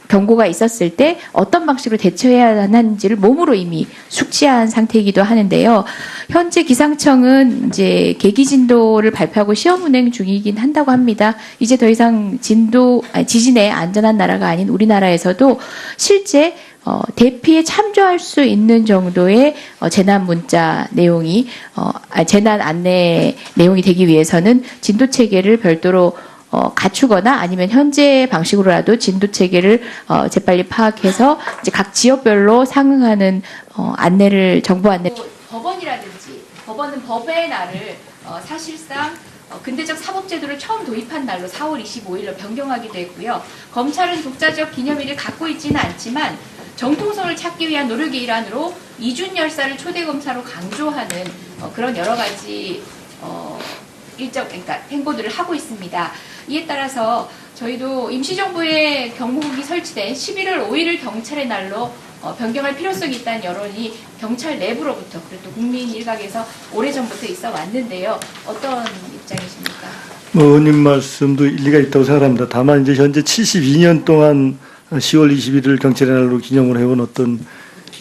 경고가 있었을 때 어떤 방식으로 대처해야 하는지를 몸으로 이미 숙지한 상태이기도 하는데요. 현재 기상청은 이제 계기 진도를 발표하고 시험 운행 중이긴 한다고 합니다. 이제 더 이상 지진에 안전한 나라가 아닌 우리나라에서도 실제 대피에 참조할 수 있는 정도의 재난 문자 내용이 재난 안내 내용이 되기 위해서는 진도 체계를 별도로 갖추거나 아니면 현재 방식으로라도 진도 체계를 재빨리 파악해서 이제 각 지역별로 상응하는 정보 안내. 법원은 법의 날을 사실상 근대적 사법제도를 처음 도입한 날로 4월 25일로 변경하기도 했고요. 검찰은 독자적 기념일을 갖고 있지는 않지만 정통성을 찾기 위한 노력의 일환으로 이준 열사를 초대 검사로 강조하는 그런 여러 가지 그러니까 행보들을 하고 있습니다. 이에 따라서 저희도 임시정부의 경무국이 설치된 11월 5일을 경찰의 날로 변경할 필요성이 있다는 여론이 경찰 내부로부터 그리고 또 국민 일각에서 오래전부터 있어 왔는데요. 어떤 입장이십니까? 의원님 말씀도 일리가 있다고 생각합니다. 다만 이제 현재 72년 동안 10월 21일 경찰의 날로 기념을 해온 어떤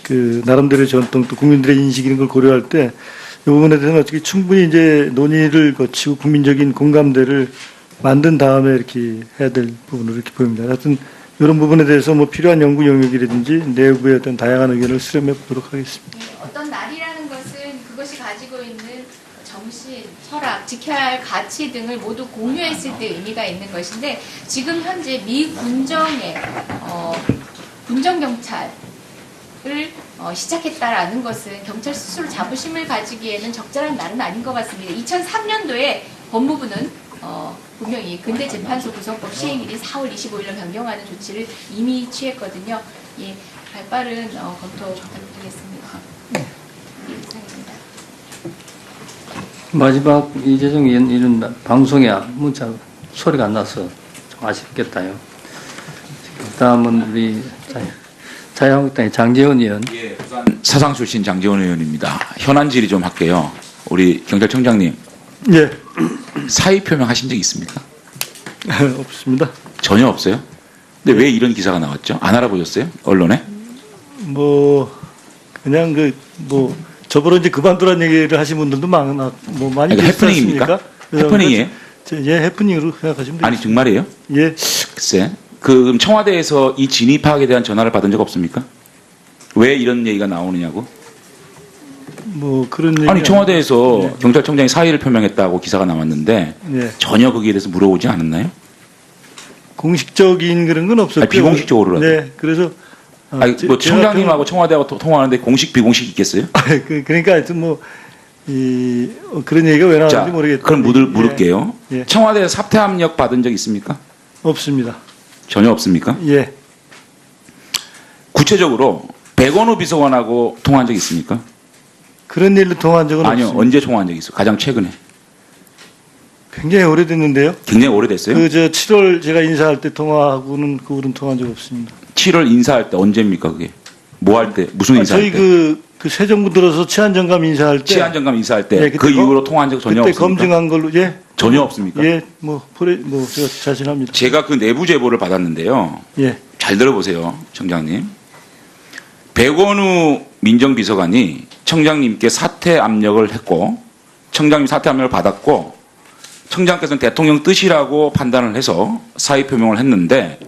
그 나름대로의 전통 또 국민들의 인식 이런 걸 고려할 때 이 부분에 대해서는 어떻게 충분히 이제 논의를 거치고 국민적인 공감대를 만든 다음에 이렇게 해야 될 부분으로 이렇게 보입니다. 하여튼 이런 부분에 대해서 필요한 연구 영역이라든지 내부의 어떤 다양한 의견을 수렴해 보도록 하겠습니다. 어떤 날이라는 것은 그것이 가지고 있는 정신, 철학, 지켜야 할 가치 등을 모두 공유했을 때 의미가 있는 것인데 지금 현재 미 군정의 군정경찰을 시작했다라는 것은 경찰 스스로 자부심을 가지기에는 적절한 날은 아닌 것 같습니다. 2003년도에 법무부는 분명히 근대재판소 구성법 시행일이 4월 25일로 변경하는 조치를 이미 취했거든요. 예, 발빠른 검토 부탁드리겠습니다. 이상입니다. 마지막 이재정 의원 이런 방송에 문자 소리가 안 나서 좀 아쉽겠다요. 다음은 우리 자유한국당의 장제원 의원. 예, 부산 사상 출신 장제원 의원입니다. 현안 질의 좀 할게요. 우리 경찰청장님 예. 사의 표명하신 적 있습니까? 없습니다. 전혀 없어요? 근데 왜 이런 기사가 나왔죠? 안 알아보셨어요? 언론에? 뭐 그냥 뭐 저보러 이제 그만두라는 얘기를 하신 분들도 많이 그러니까 계시지 해프닝입니까? 않습니까? 그래서 해프닝이에요? 예, 해프닝으로 생각하시면 됩니다. 아니 정말이에요? 예. 글쎄. 그럼 청와대에서 이 진위 파악에 대한 전화를 받은 적 없습니까? 왜 이런 얘기가 나오느냐고? 뭐 그런 얘기 아니 청와대에서 경찰청장이 사의를 표명했다고 기사가 나왔는데 예. 전혀 거기에 대해서 물어보지 않았나요? 공식적인 그런 건 없었고요. 아니, 비공식적으로라도. 네. 그래서 아니, 뭐 제가 청장님하고 청와대하고 통화하는데 공식 비공식 있겠어요? 그러니까 하여튼 그런 얘기가 왜 나왔는지 자, 모르겠다. 그럼 물을게요. 예. 청와대에서 사퇴 압력 받은 적 있습니까? 없습니다. 전혀 없습니까? 예. 구체적으로 백원우 비서관하고 통화한 적 있습니까? 그런 일로 통화한 적은 아니요. 없습니다. 언제 통화한 적 있어요? 가장 최근에. 굉장히 오래됐는데요. 굉장히 오래됐어요? 7월 제가 인사할 때 통화하고는 그 후로는 통화한 적 없습니다. 7월 인사할 때 언제입니까 그게? 뭐 할 때? 무슨 인사할 저희 때? 그 새 정부 들어서 치안정감 인사할 때 치안정감 인사할 때 예, 그 그때 이후로 통화한 적 전혀 그때 없습니까? 검증한 걸로 전혀 없습니까? 예, 제가 자신합니다. 제가 그 내부 제보를 받았는데요. 예. 잘 들어보세요, 청장님. 백원우 민정비서관이 청장님께 사퇴 압력을 했고, 청장님 사퇴 압력을 받았고, 청장께서는 대통령 뜻이라고 판단을 해서 사의 표명을 했는데,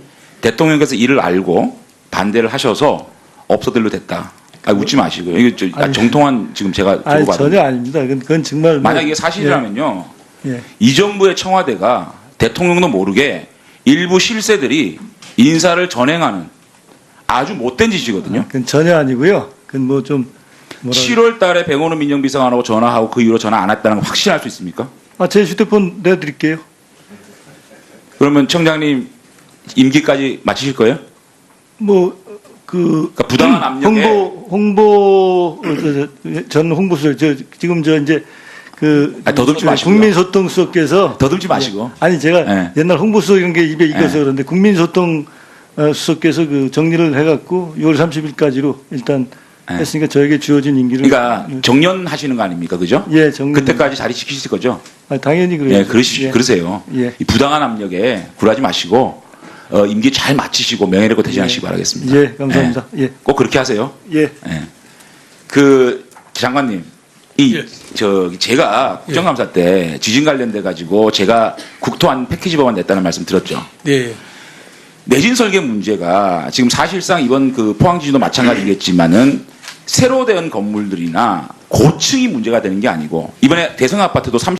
대통령께서 이를 알고 반대를 하셔서 없어들로 됐다. 웃지 마시고요. 이게 정통한 지금 제가 주고받은. 전혀 아닙니다. 그건 정말 만약 이게 사실이라면요. 예. 이 정부의 청와대가 대통령도 모르게 일부 실세들이 인사를 전행하는 아주 못된 짓이거든요. 그건 전혀 아니고요. 그건 7월 달에 백원우 민정비서관하고 전화하고 그 이후로 전화 안 했다는 거 확신할 수 있습니까? 제 휴대폰 내드릴게요. 그러면 청장님 임기까지 마치실 거예요? 그러니까 부당한 압력에 전 홍보수석 지금 이제 더듬지 마시고요. 국민소통수석께서 더듬지 마시고. 제가 옛날 홍보수석 이런 게 입에 익어서 그런데 국민소통 수석께서 정리를 해갖고 6월 30일까지로 일단 했으니까 저에게 주어진 임기를. 그러니까 정년하시는 거 아닙니까, 그죠? 예, 정년. 그때까지 자리 지키실 거죠? 당연히 그래요. 예, 그러세요. 예. 이 부당한 압력에 굴하지 마시고 임기 잘 마치시고 명예롭게 퇴진하시기 바라겠습니다. 예, 감사합니다. 예. 꼭 그렇게 하세요. 예. 장관님, 제가 국정감사 때 지진 관련돼 가지고 제가 국토안 패키지 법안 냈다는 말씀 들었죠. 네. 내진 설계 문제가 지금 사실상 이번 포항 지진도 마찬가지겠지만은 새로 된 건물들이나 고층이 문제가 되는 게 아니고 이번에 대성 아파트도